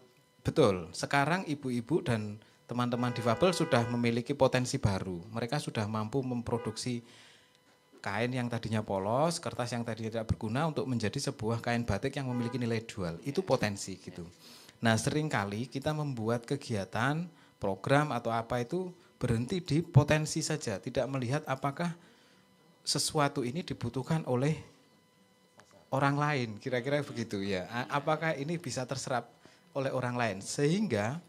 betul. Sekarang ibu-ibu dan teman-teman difabel sudah memiliki potensi baru. Mereka sudah mampu memproduksi kain yang tadinya polos, kertas yang tadinya tidak berguna untuk menjadi sebuah kain batik yang memiliki nilai jual. Itu potensi gitu. Nah, seringkali kita membuat kegiatan, program atau apa itu berhenti di potensi saja, tidak melihat apakah sesuatu ini dibutuhkan oleh orang lain, kira-kira begitu ya. Apakah ini bisa terserap oleh orang lain sehingga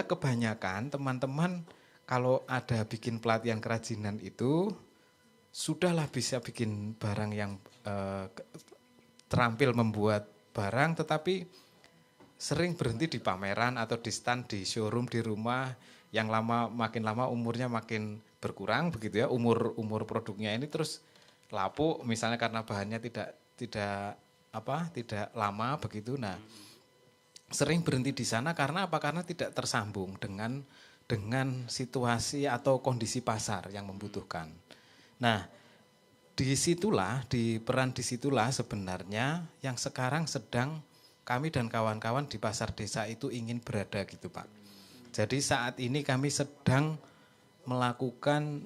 kebanyakan teman-teman kalau ada bikin pelatihan kerajinan itu sudahlah bisa bikin barang yang terampil membuat barang, tetapi sering berhenti di pameran atau di stand di showroom di rumah yang makin lama umurnya makin berkurang begitu ya, umur produknya ini terus lapuk misalnya karena bahannya tidak lama begitu. Nah, sering berhenti di sana karena apa? Karena tidak tersambung dengan situasi atau kondisi pasar yang membutuhkan. Nah, disitulah sebenarnya yang sekarang sedang kami dan kawan-kawan di pasar desa itu ingin berada gitu Pak. Jadi saat ini kami sedang melakukan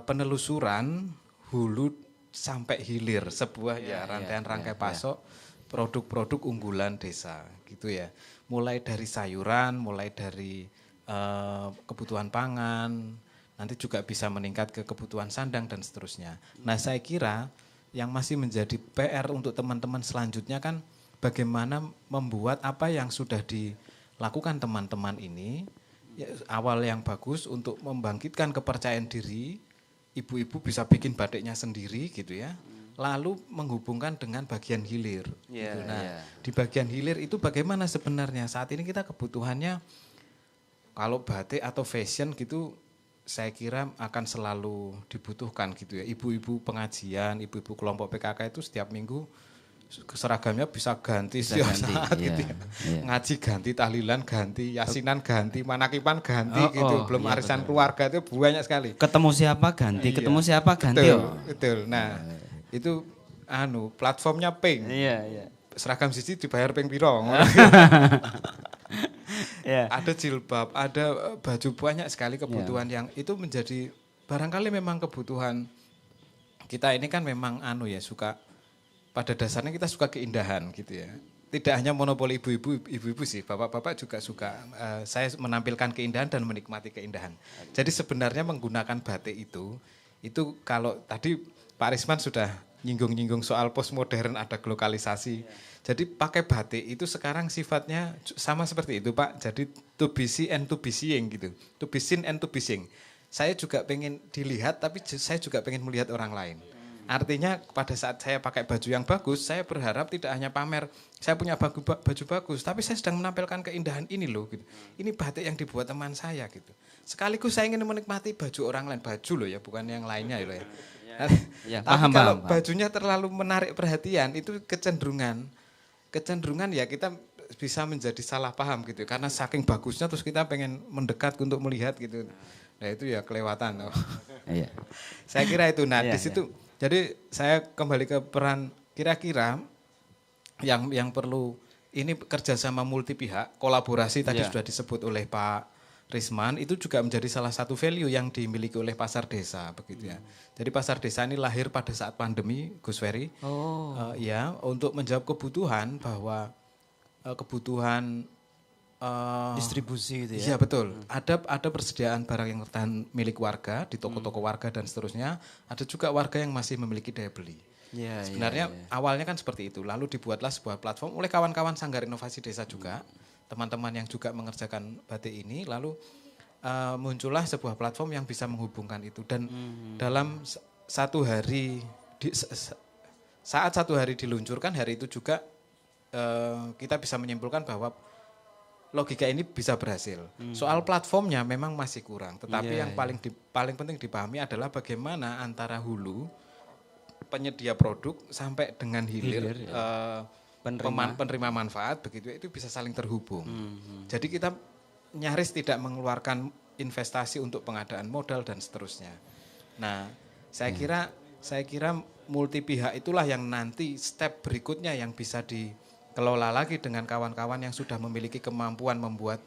penelusuran hulu sampai hilir sebuah rangkai pasok produk-produk unggulan desa gitu ya. Mulai dari sayuran, mulai dari kebutuhan pangan, nanti juga bisa meningkat ke kebutuhan sandang dan seterusnya. Nah, saya kira yang masih menjadi PR untuk teman-teman selanjutnya kan bagaimana membuat apa yang sudah dilakukan teman-teman ini ya, awal yang bagus untuk membangkitkan kepercayaan diri, ibu-ibu bisa bikin batiknya sendiri gitu ya. Lalu menghubungkan dengan bagian hilir. Gitu. Nah, di bagian hilir itu bagaimana sebenarnya? Saat ini kita kebutuhannya kalau batik atau fashion gitu saya kira akan selalu dibutuhkan gitu ya. Ibu-ibu pengajian, ibu-ibu kelompok PKK itu setiap minggu seragamnya bisa ganti setiap saat gitu ya. Ngaji ganti, tahlilan ganti, yasinan ganti, manakipan ganti gitu. Belum arisan keluarga itu banyak sekali.
Ketemu siapa ganti, ketemu siapa ganti.
Betul. Nah, itu platformnya pink.
Iya.
Seragam siji dibayar ping piro. Ada jilbab, ada baju, banyak sekali kebutuhan yang itu menjadi barangkali memang kebutuhan kita ini kan memang suka pada dasarnya kita suka keindahan gitu ya. Tidak hanya monopoli ibu-ibu sih, bapak-bapak juga suka. Saya menampilkan keindahan dan menikmati keindahan. Jadi sebenarnya menggunakan batik itu kalau tadi Pak Risman sudah nyinggung-nyinggung soal postmodern, ada globalisasi. Jadi pakai batik itu sekarang sifatnya sama seperti itu Pak. Jadi to be seen and to be seeing gitu. To be seen and to be seeing. Saya juga pengen dilihat tapi saya juga pengen melihat orang lain. Artinya pada saat saya pakai baju yang bagus, saya berharap tidak hanya pamer, saya punya baju bagus, tapi saya sedang menampilkan keindahan ini loh. Gitu. Ini batik yang dibuat teman saya gitu. Sekaligus saya ingin menikmati baju orang lain, baju loh ya, bukan yang lainnya loh ya. Tapi kalau bajunya terlalu menarik perhatian, itu kecenderungan ya kita bisa menjadi salah paham gitu. Karena saking bagusnya terus kita pengen mendekat untuk melihat gitu. Nah itu ya kelewatan. Saya kira itu. Nah di situ. Jadi saya kembali ke peran kira-kira yang perlu ini kerjasama multi pihak, kolaborasi tadi sudah disebut oleh Pak Risman, itu juga menjadi salah satu value yang dimiliki oleh pasar desa begitu ya. Jadi pasar desa ini lahir pada saat pandemi, Gus Ferry, untuk menjawab kebutuhan bahwa kebutuhan
distribusi gitu ya.
Iya betul. Ada persediaan barang yang bertahan milik warga di toko-toko warga dan seterusnya. Ada juga warga yang masih memiliki daya beli.
Iya,
Sebenarnya awalnya kan seperti itu. Lalu dibuatlah sebuah platform oleh kawan-kawan Sanggar Inovasi Desa juga, teman-teman yang juga mengerjakan batik ini. Lalu muncullah sebuah platform yang bisa menghubungkan itu. Dan dalam satu hari, saat satu hari diluncurkan, hari itu juga kita bisa menyimpulkan bahwa logika ini bisa berhasil. Soal platformnya memang masih kurang, tetapi yang paling penting dipahami adalah bagaimana antara hulu penyedia produk sampai dengan hilir, penerima manfaat begitu itu bisa saling terhubung. Jadi kita nyaris tidak mengeluarkan investasi untuk pengadaan modal dan seterusnya. Nah, saya kira multi pihak itulah yang nanti step berikutnya yang bisa dikelola lagi dengan kawan-kawan yang sudah memiliki kemampuan membuat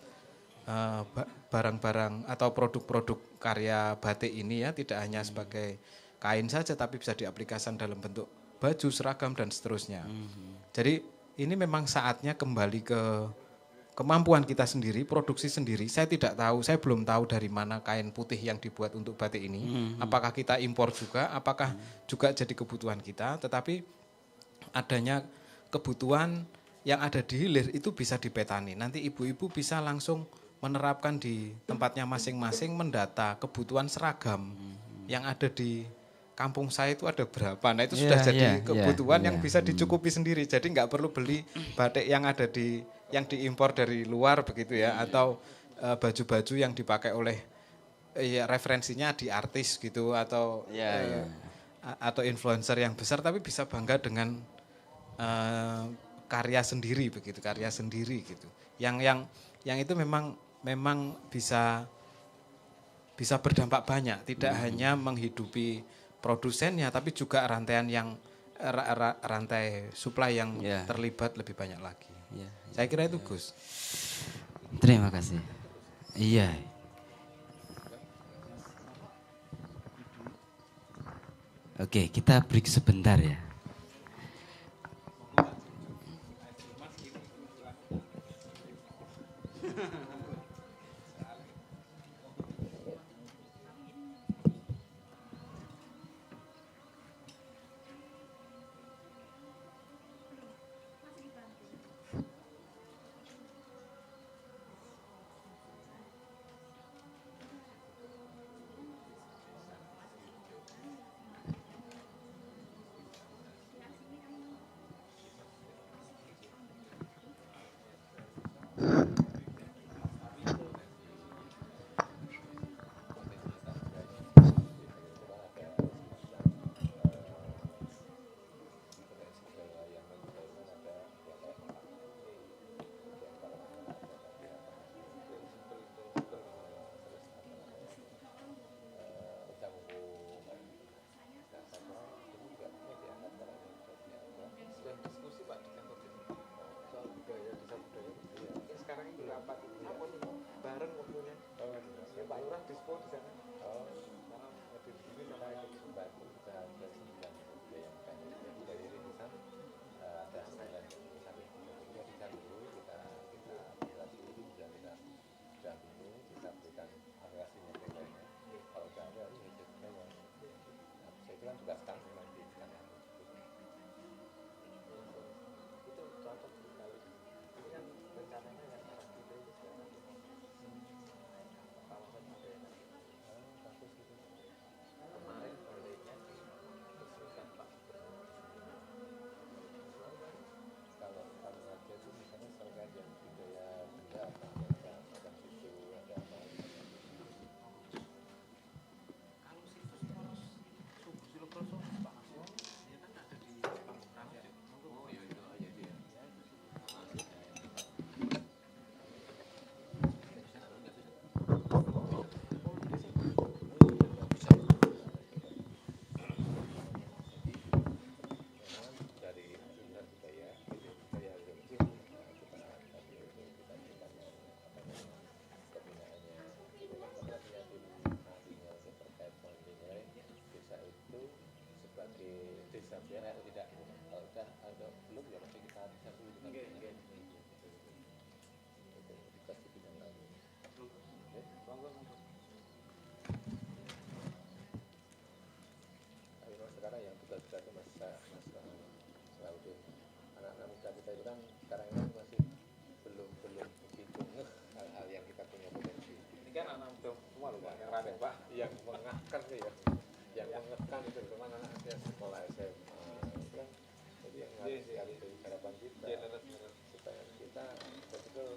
barang-barang atau produk-produk karya batik ini ya, tidak hanya sebagai kain saja tapi bisa diaplikasikan dalam bentuk baju, seragam dan seterusnya. Jadi ini memang saatnya kembali ke kemampuan kita sendiri, produksi sendiri. Saya tidak tahu, saya belum tahu dari mana kain putih yang dibuat untuk batik ini. Apakah kita impor juga, apakah juga jadi kebutuhan kita, tetapi adanya kebutuhan yang ada di hilir itu bisa dipetani. Nanti ibu-ibu bisa langsung menerapkan di tempatnya masing-masing, mendata kebutuhan seragam yang ada di kampung saya itu ada berapa. Nah itu sudah jadi kebutuhan yang bisa dicukupi sendiri. Jadi nggak perlu beli batik yang ada yang diimpor dari luar begitu ya, atau baju-baju yang dipakai oleh referensinya di artis gitu atau atau influencer yang besar, tapi bisa bangga dengan karya sendiri begitu, karya sendiri gitu. Yang itu memang bisa berdampak banyak, tidak hanya menghidupi produsennya tapi juga rantai supply yang terlibat lebih banyak lagi. Saya kira itu Gus.
Terima kasih. Iya. Oke, kita break sebentar ya.
Sekarang yang tugas-tugasnya masih
sekolahan itu, teman anak saya sekolah SMA kan, jadi yang harus sekali dari harapan kita supaya kita betul-betul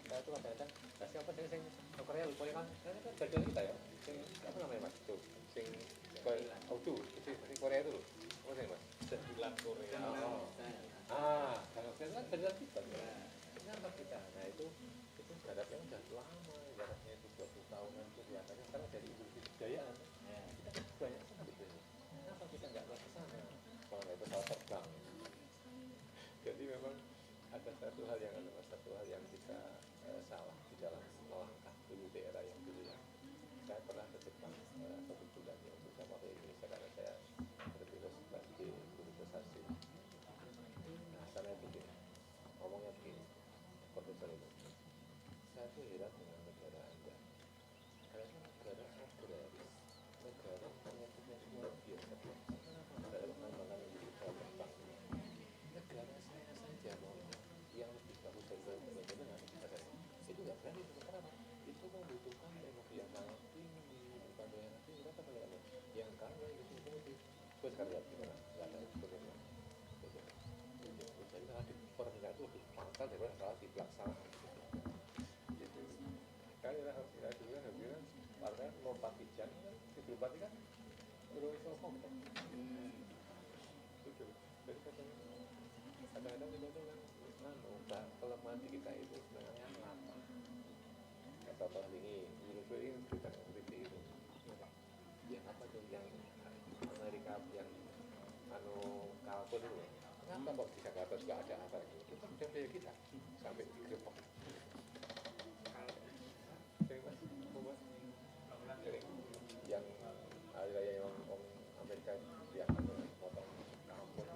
saya tuh kadang-kadang kasih apa sih sing Korea lupa ya kan, kan jajan kita ya, sing apa namanya mas tuh, sing auto, itu Korea itu loh, apa sih mas?
Sembilan Korea.
Kalau saya kan jajan kita, kenapa kita? Nah itu jaraknya udah lama, jaraknya itu 20 tahunan itu kelihatannya sekarang dari industri kejayaan. Kita kan banyak sekali itu. Kenapa kita nggak ke sana? Kalau nggak itu salah terbang. Jadi memang ada satu hal yang kita salah di dalam melangkah dulu di era yang dulu ya. Saya pernah ke Jepang 1 bulan ya bersama ke Indonesia karena saya bertugas sebagai guru bahasa asing. Nah sana begini, ngomongnya begini, profesor itu. Saya tuh heran dengan negara Anda. Karena negara agraris, negara punya luar biasa. Dalam pengembangan industri terbang. Negara saya saja mau yang lebih bagus dari bagaimana itu nggak berani. Kenapa? Itu membutuhkan teknologi yang sangat tinggi, bukan yang tinggi. Kenapa kalian yang kaya itu tinggi? Terus kalian gimana? Nggak ada bagaimana? Jadi kalau di perendah itu lebih pangkal daripada salah di pelaksanaan. Kan ya harus bilang partai mau pakai jam kan itu berarti kan terus ngomong kan itu jadi kadang-kadang kita itu kan kelemahan di kita itu sebenarnya apa atau ini berita seperti itu yang apa tuh yang Amerika yang kalkun itu kenapa kok bisa ke atas nggak ada apa itu sudah kayak kita sampai di Jepang yang hari raya yang Amerika yang potong kampung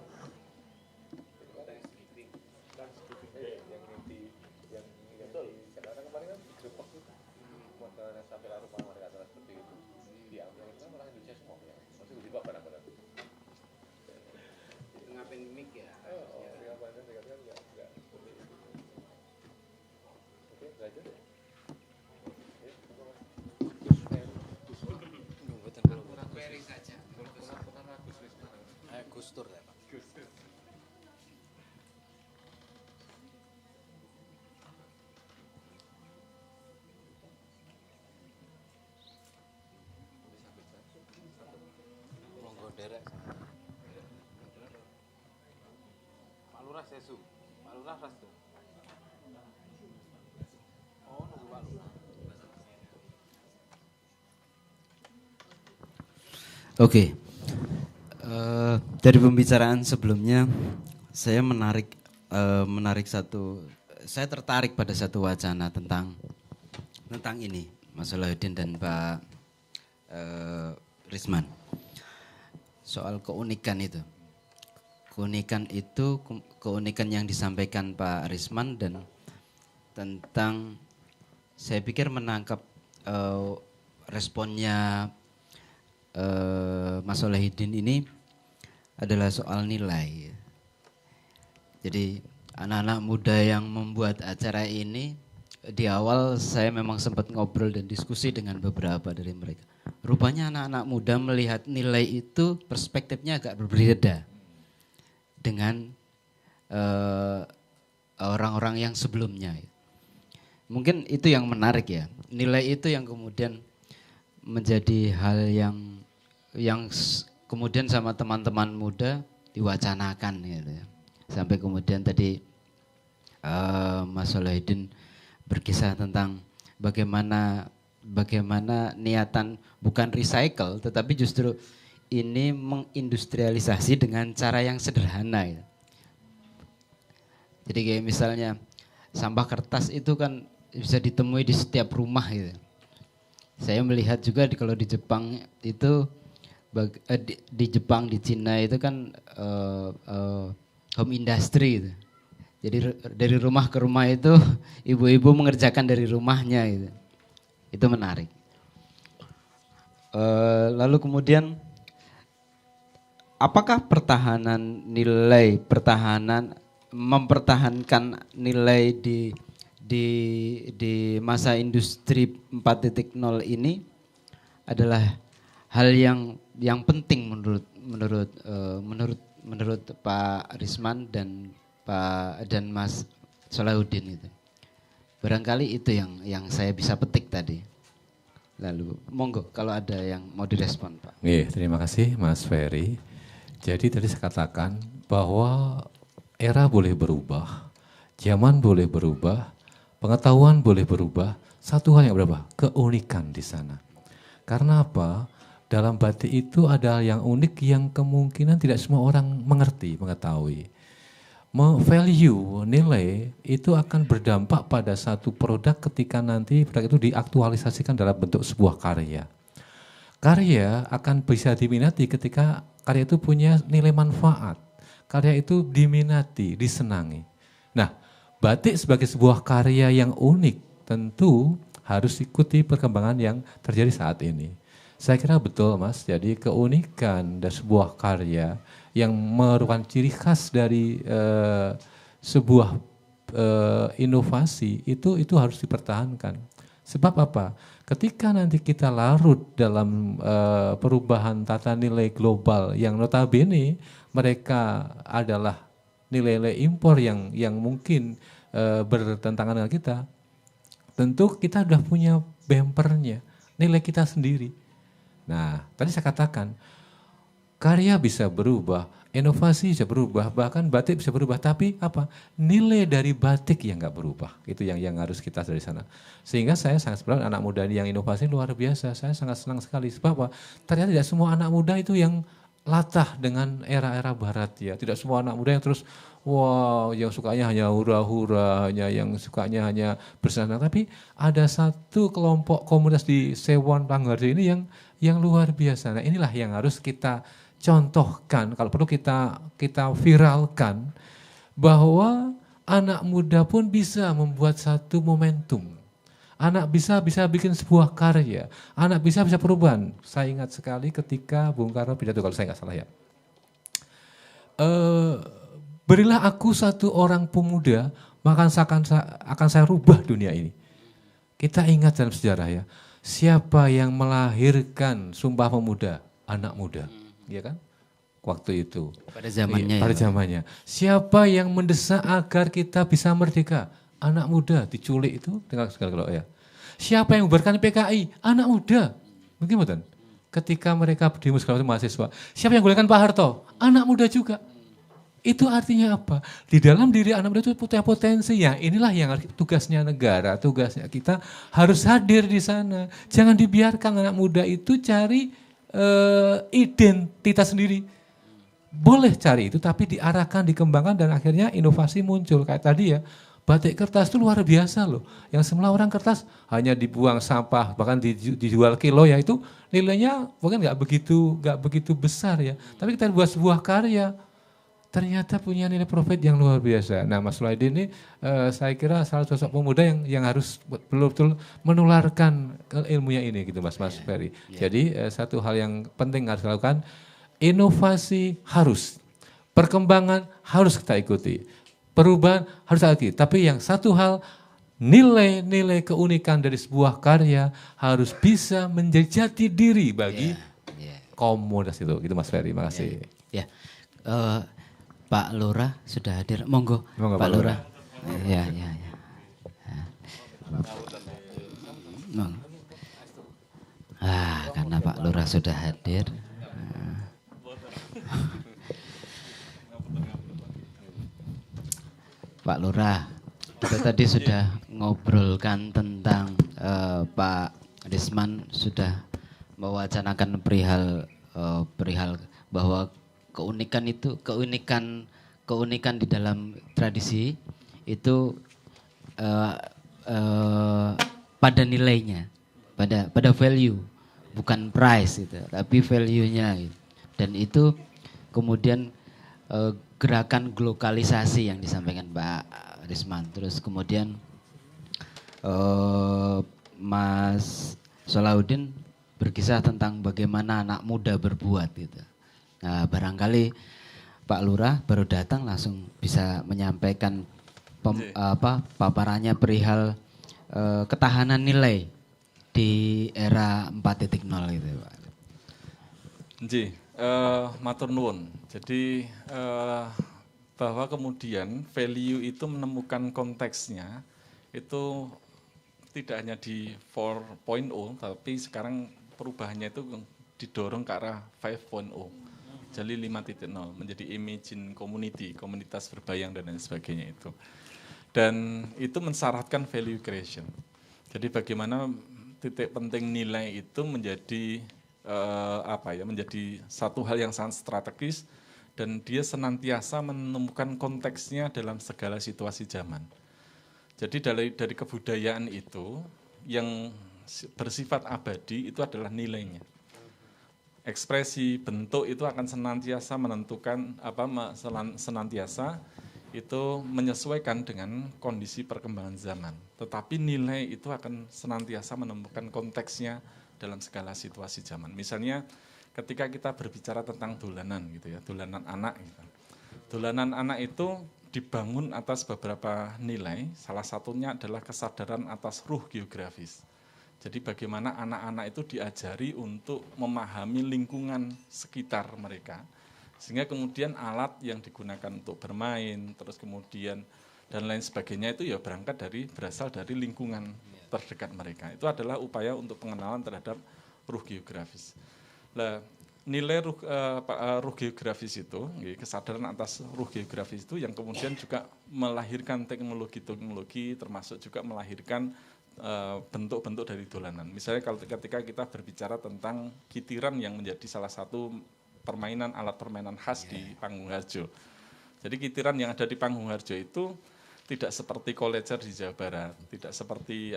itu kan yang di Jakarta kemarin kan Jepang itu modelnya sampai lalu malah mereka adalah seperti itu di Amerika malah Indonesia semua ya masih juga benar-benar
Ngapain mic ya?
ya banyak dikatakan nggak seperti itu oke belajar ya
Query saja.
Gus Dur ya Pak. Monggo derek. Pak Lurah sesu. Pak Lurah restu. Oh, nunggu Pak Lurah.
Oke. Dari pembicaraan sebelumnya saya saya tertarik pada satu wacana tentang ini Mas Solahuddin dan Pak Risman. Soal keunikan itu. Keunikan yang disampaikan Pak Risman dan tentang saya pikir menangkap responnya Mas Solahuddin ini adalah soal nilai. Jadi anak-anak muda yang membuat acara ini di awal saya memang sempat ngobrol dan diskusi dengan beberapa dari mereka. Rupanya anak-anak muda melihat nilai itu perspektifnya agak berbeda dengan orang-orang yang sebelumnya. Mungkin itu yang menarik ya. Nilai itu yang kemudian menjadi hal yang kemudian sama teman-teman muda diwacanakan gitu ya. Sampai kemudian tadi Mas Solahuddin berkisah tentang bagaimana niatan bukan recycle tetapi justru ini mengindustrialisasi dengan cara yang sederhana gitu. Jadi kayak misalnya sampah kertas itu kan bisa ditemui di setiap rumah gitu. Saya melihat juga kalau di Jepang itu di Jepang, di Cina itu kan home industry gitu. Jadi dari rumah ke rumah itu ibu-ibu mengerjakan dari rumahnya gitu. Itu menarik. Lalu kemudian apakah mempertahankan nilai di masa industri 4.0 ini adalah hal yang penting menurut Pak Risman dan Mas Solahuddin itu. Barangkali itu yang saya bisa petik tadi. Lalu monggo kalau ada yang mau direspon Pak.
Terima kasih Mas Ferry. Jadi tadi saya katakan bahwa era boleh berubah, zaman boleh berubah, pengetahuan boleh berubah. Satu hal yang berubah, keunikan di sana. Karena apa? Dalam batik itu ada hal yang unik yang kemungkinan tidak semua orang mengerti, mengetahui. Value, nilai itu akan berdampak pada satu produk ketika nanti produk itu diaktualisasikan dalam bentuk sebuah karya. Karya akan bisa diminati ketika karya itu punya nilai manfaat. Karya itu diminati, disenangi. Nah, batik sebagai sebuah karya yang unik tentu harus ikuti perkembangan yang terjadi saat ini. Saya kira betul Mas, jadi keunikan dari sebuah karya yang merupakan ciri khas dari sebuah inovasi itu harus dipertahankan. Sebab apa? Ketika nanti kita larut dalam perubahan tata nilai global yang notabene mereka adalah nilai-nilai impor yang mungkin bertentangan dengan kita, tentu kita sudah punya bempernya, nilai kita sendiri. Nah, tadi saya katakan, karya bisa berubah, inovasi bisa berubah, bahkan batik bisa berubah, tapi apa? Nilai dari batik yang nggak berubah, itu yang harus kita dari sana. Sehingga saya sangat senang anak muda yang inovasi luar biasa, saya sangat senang sekali. Sebab apa? Ternyata tidak semua anak muda itu yang latah dengan era-era barat ya. Tidak semua anak muda yang terus yang sukanya hanya hura-hura, yang sukanya hanya bersenang. Tapi ada satu kelompok komunitas di Sewon Panggarjo ini yang luar biasa. Nah, inilah yang harus kita contohkan, kalau perlu kita viralkan bahwa anak muda pun bisa membuat satu momentum. Anak bisa bikin sebuah karya, anak bisa perubahan. Saya ingat sekali ketika Bung Karno pidato, kalau saya nggak salah ya. Berilah aku satu orang pemuda, maka akan saya rubah dunia ini. Kita ingat dalam sejarah ya, siapa yang melahirkan Sumpah Pemuda? Anak muda, ya kan? Waktu itu.
Pada zamannya.
Pada zamannya. Siapa yang mendesak agar kita bisa merdeka? Anak muda diculik itu dengan segala ya. Siapa yang membubarkan PKI? Anak muda. Mungkin betul. Ketika mereka berdemo segala mahasiswa. Siapa yang menggulingkan Pak Harto? Anak muda juga. Itu artinya apa? Di dalam diri anak muda itu punya potensi. Ya, inilah yang tugasnya negara, tugasnya kita harus hadir di sana. Jangan dibiarkan anak muda itu cari identitas sendiri. Boleh cari itu, tapi diarahkan, dikembangkan, dan akhirnya inovasi muncul. Kayak tadi ya, batik kertas itu luar biasa loh. Yang semula orang kertas hanya dibuang sampah, bahkan dijual kilo ya, itu nilainya mungkin nggak begitu besar ya. Tapi kita buat sebuah karya, ternyata punya nilai profit yang luar biasa. Nah, Mas Solahuddin ini saya kira salah sosok pemuda yang harus betul-betul menularkan ilmunya ini gitu Mas Ferry. Jadi satu hal yang penting harus dilakukan, inovasi harus, perkembangan harus kita ikuti. Perubahan harus lagi, tapi yang satu hal, nilai-nilai keunikan dari sebuah karya harus bisa menjadi jati diri bagi komunitas itu. Gitu Mas Ferry, makasih.
Pak Lurah sudah hadir, monggo Pak Lurah. Ya. Karena Pak Lurah sudah hadir. Pak Lurah, kita tadi sudah ngobrolkan tentang Pak Risman sudah mewacanakan perihal bahwa keunikan di dalam tradisi itu pada nilainya, pada value, bukan price itu, tapi value-nya gitu. Dan itu kemudian gerakan globalisasi yang disampaikan Pak Risman. Terus kemudian Mas Solahuddin berkisah tentang bagaimana anak muda berbuat gitu. Nah, barangkali Pak Lurah baru datang langsung bisa menyampaikan paparannya perihal ketahanan nilai di era 4.0 gitu Pak.
Nggih, matur nuwun. Jadi bahwa kemudian value itu menemukan konteksnya itu tidak hanya di 4.0 tapi sekarang perubahannya itu didorong ke arah 5.0. Jadi 5.0 menjadi imagine community, komunitas berbayang dan lain sebagainya itu. Dan itu mensyaratkan value creation. Jadi bagaimana titik penting nilai itu menjadi menjadi satu hal yang sangat strategis dan dia senantiasa menemukan konteksnya dalam segala situasi zaman. Jadi dari kebudayaan itu yang bersifat abadi itu adalah nilainya. Ekspresi bentuk itu akan senantiasa menentukan senantiasa itu menyesuaikan dengan kondisi perkembangan zaman. Tetapi nilai itu akan senantiasa menemukan konteksnya dalam segala situasi zaman. Misalnya ketika kita berbicara tentang dolanan gitu ya, dolanan anak gitu. Dolanan anak itu dibangun atas beberapa nilai, salah satunya adalah kesadaran atas ruh geografis. Jadi bagaimana anak-anak itu diajari untuk memahami lingkungan sekitar mereka. Sehingga kemudian alat yang digunakan untuk bermain, terus kemudian dan lain sebagainya itu ya berasal dari lingkungan terdekat mereka. Itu adalah upaya untuk pengenalan terhadap ruh geografis. Nah, nilai ruh geografis itu, kesadaran atas ruh geografis itu yang kemudian juga melahirkan teknologi-teknologi termasuk juga melahirkan bentuk-bentuk dari dolanan. Misalnya ketika kita berbicara tentang kitiran yang menjadi salah satu alat permainan khas di Panggung Harjo. Jadi kitiran yang ada di Panggung Harjo itu tidak seperti kolecer di Jawa Barat, tidak seperti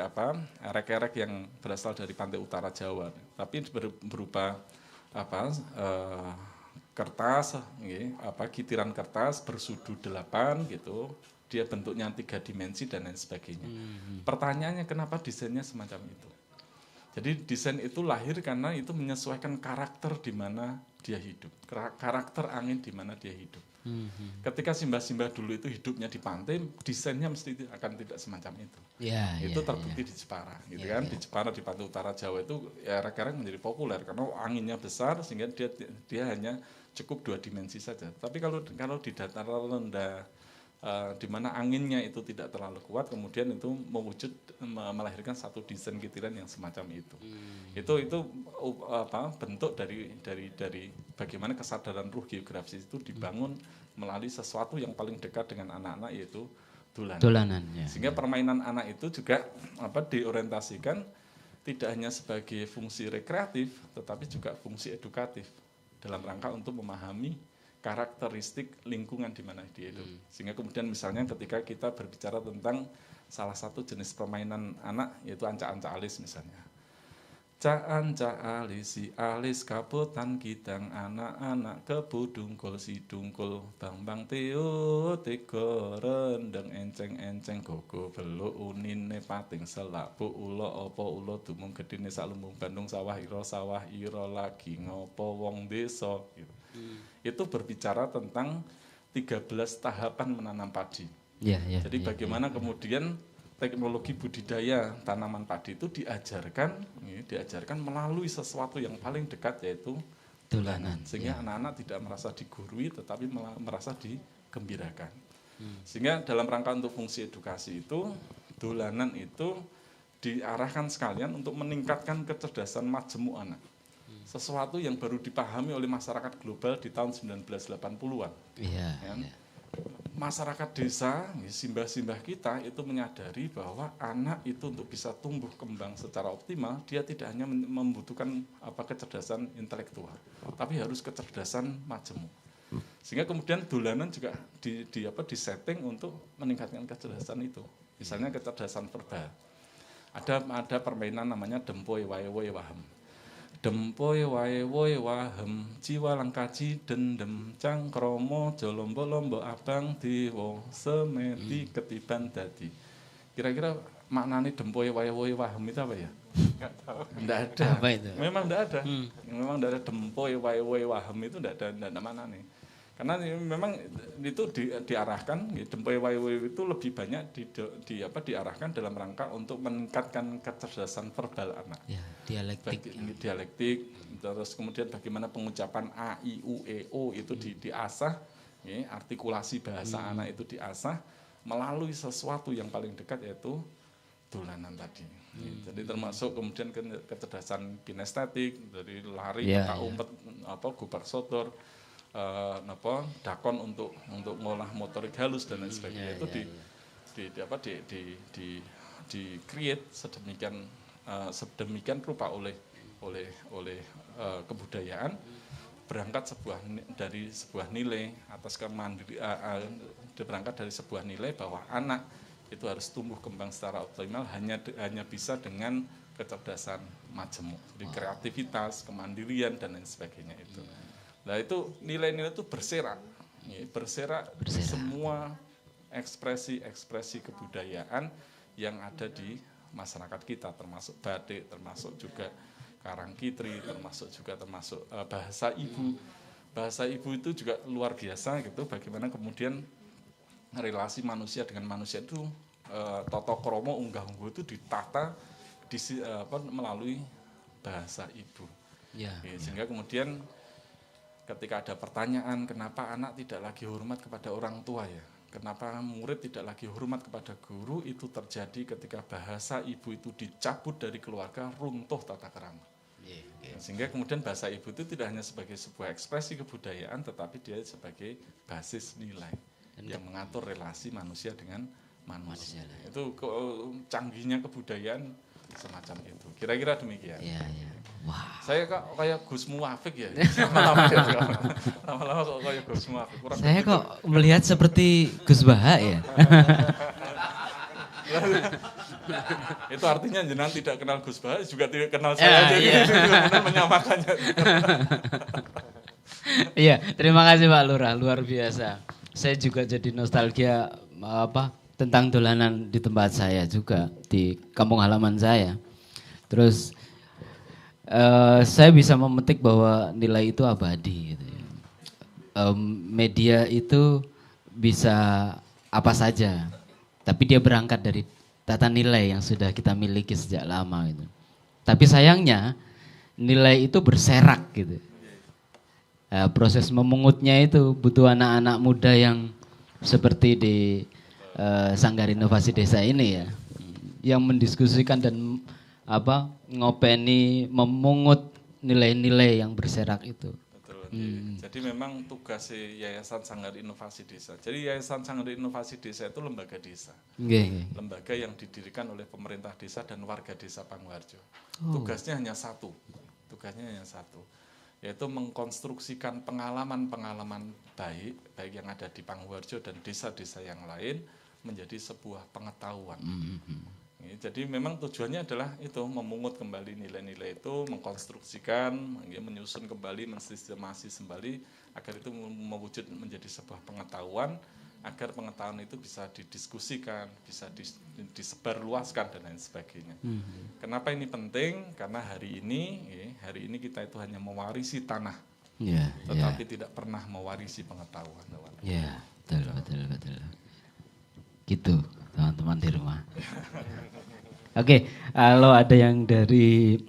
erek-erek yang berasal dari pantai utara Jawa, tapi berupa kertas, kitiran kertas bersudut 8 gitu, dia bentuknya 3 dimensi dan lain sebagainya. Pertanyaannya kenapa desainnya semacam itu? Jadi desain itu lahir karena itu menyesuaikan karakter di mana dia hidup, karakter angin di mana dia hidup. Ketika simbah-simbah dulu itu hidupnya di pantai, desainnya mesti akan tidak semacam itu. Itu terbukti di Jepara, gitu kan? Di Jepara di pantai utara Jawa itu erek-erek menjadi populer karena anginnya besar sehingga dia hanya cukup 2 dimensi saja. Tapi kalau di dataran rendah di mana anginnya itu tidak terlalu kuat, kemudian itu melahirkan satu desain kitiran yang semacam itu. Itu bentuk dari bagaimana kesadaran ruh geografis itu dibangun melalui sesuatu yang paling dekat dengan anak-anak, yaitu dolanan. Sehingga permainan anak itu juga diorientasikan tidak hanya sebagai fungsi rekreatif, tetapi juga fungsi edukatif dalam rangka untuk memahami karakteristik lingkungan di mana dia hidup. Sehingga kemudian misalnya ketika kita berbicara tentang salah satu jenis permainan anak, yaitu ancak-ancak alis misalnya. Ancak alis si alis kaputan kidang anak-anak kebudungkul si dungkul bang teo teko rendeng enceng-enceng gogo beluk unine pating selapu ulo opo ulo dumung gedine sak lumbung Bandung sawah ira lagi ngopo wong desa gitu. Itu berbicara tentang 13 tahapan menanam padi. Jadi bagaimana kemudian teknologi budidaya tanaman padi itu diajarkan melalui sesuatu yang paling dekat, yaitu dolanan. Sehingga anak-anak tidak merasa digurui tetapi merasa digembirakan. Sehingga dalam rangka untuk fungsi edukasi itu, dolanan itu diarahkan sekalian untuk meningkatkan kecerdasan majemuk anak. Sesuatu yang baru dipahami oleh masyarakat global di tahun 1980-an. Masyarakat desa, simbah-simbah kita itu menyadari bahwa anak itu untuk bisa tumbuh kembang secara optimal, dia tidak hanya membutuhkan kecerdasan intelektual, tapi harus kecerdasan majemuk. Sehingga kemudian dolanan juga disetting untuk meningkatkan kecerdasan itu. Misalnya kecerdasan verbal. Ada permainan namanya Dempoe Wae Wahem. Dempoe wae woe wahem jiwa langkaji dendem cangkromo jolombo-lombo abang diwo semeti ketiban dadi. Kira-kira maknanya dempoe wae woe wahem itu apa ya? Enggak tahu. Enggak ada.
Apa itu?
Memang enggak ada. Memang enggak ada dempoe wae woe wahem itu enggak ada maknanya. Karena memang itu diarahkan, Dempe Waiwu itu lebih banyak diarahkan dalam rangka untuk meningkatkan kecerdasan verbal anak.
Ya, dialektik.
Dialektik, terus kemudian bagaimana pengucapan A, I, U, E, O itu diasah, artikulasi bahasa anak itu diasah melalui sesuatu yang paling dekat yaitu dolanan tadi. Jadi termasuk kemudian kecerdasan kinestetik, dari lari, petak umpet, gubak sodor, dakon untuk ngolah motorik halus dan lain sebagainya itu di create sedemikian rupa oleh kebudayaan, berangkat dari sebuah nilai atas berangkat dari sebuah nilai bahwa anak itu harus tumbuh kembang secara optimal hanya bisa dengan kecerdasan majemuk, jadi kreativitas, kemandirian dan lain sebagainya itu. Nah itu nilai-nilai itu berserak di semua ekspresi kebudayaan yang ada di masyarakat kita, termasuk batik, termasuk juga karangkitri, termasuk bahasa ibu. Bahasa ibu itu juga luar biasa gitu, bagaimana kemudian relasi manusia dengan manusia itu toto kromo unggah-ungguh itu ditata melalui bahasa ibu. Sehingga kemudian ketika ada pertanyaan kenapa anak tidak lagi hormat kepada orang tua ya, kenapa murid tidak lagi hormat kepada guru, itu terjadi ketika bahasa ibu itu dicabut dari keluarga, runtuh tata krama. Sehingga kemudian bahasa ibu itu tidak hanya sebagai sebuah ekspresi kebudayaan, tetapi dia sebagai basis nilai yang mengatur relasi manusia dengan manusia. Itu canggihnya kebudayaan semacam itu. Kira-kira demikian.
Wah.
Saya kok kayak Gus Muafik ya. Lama-lama kok kayak Gus Muafik.
Saya kok melihat seperti Gus Baha ya.
Itu artinya jenengan tidak kenal Gus Baha juga tidak kenal saya. Jadi benar menyamakannya.
Iya, terima kasih Pak Lurah, luar biasa. Saya juga jadi nostalgia tentang dolanan di tempat saya juga, di kampung halaman saya. Terus saya bisa memetik bahwa nilai itu abadi gitu ya. Media itu bisa apa saja, tapi dia berangkat dari tata nilai yang sudah kita miliki sejak lama gitu. Tapi sayangnya nilai itu berserak gitu. Proses memungutnya itu butuh anak-anak muda yang seperti di Sanggar Inovasi Desa ini ya, yang mendiskusikan dan ngopeni, memungut nilai-nilai yang berserak itu.
Betul. Jadi memang tugas Yayasan Sanggar Inovasi Desa. Jadi Yayasan Sanggar Inovasi Desa itu lembaga desa. Lembaga yang didirikan oleh pemerintah desa dan warga desa Pangwarjo. Tugasnya hanya satu, yaitu mengkonstruksikan pengalaman-pengalaman baik yang ada di Pangwarjo dan desa-desa yang lain menjadi sebuah pengetahuan. Jadi memang tujuannya adalah itu, memungut kembali nilai-nilai itu, mengkonstruksikan, menyusun kembali, mensistemasi kembali agar itu mewujud menjadi sebuah pengetahuan, agar pengetahuan itu bisa didiskusikan, bisa disebarluaskan dan lain sebagainya. Kenapa ini penting? Karena hari ini kita itu hanya mewarisi tanah, tetapi tidak pernah mewarisi pengetahuan.
Ya, betul. Gitu, teman-teman di rumah. Oke, kalau ada yang dari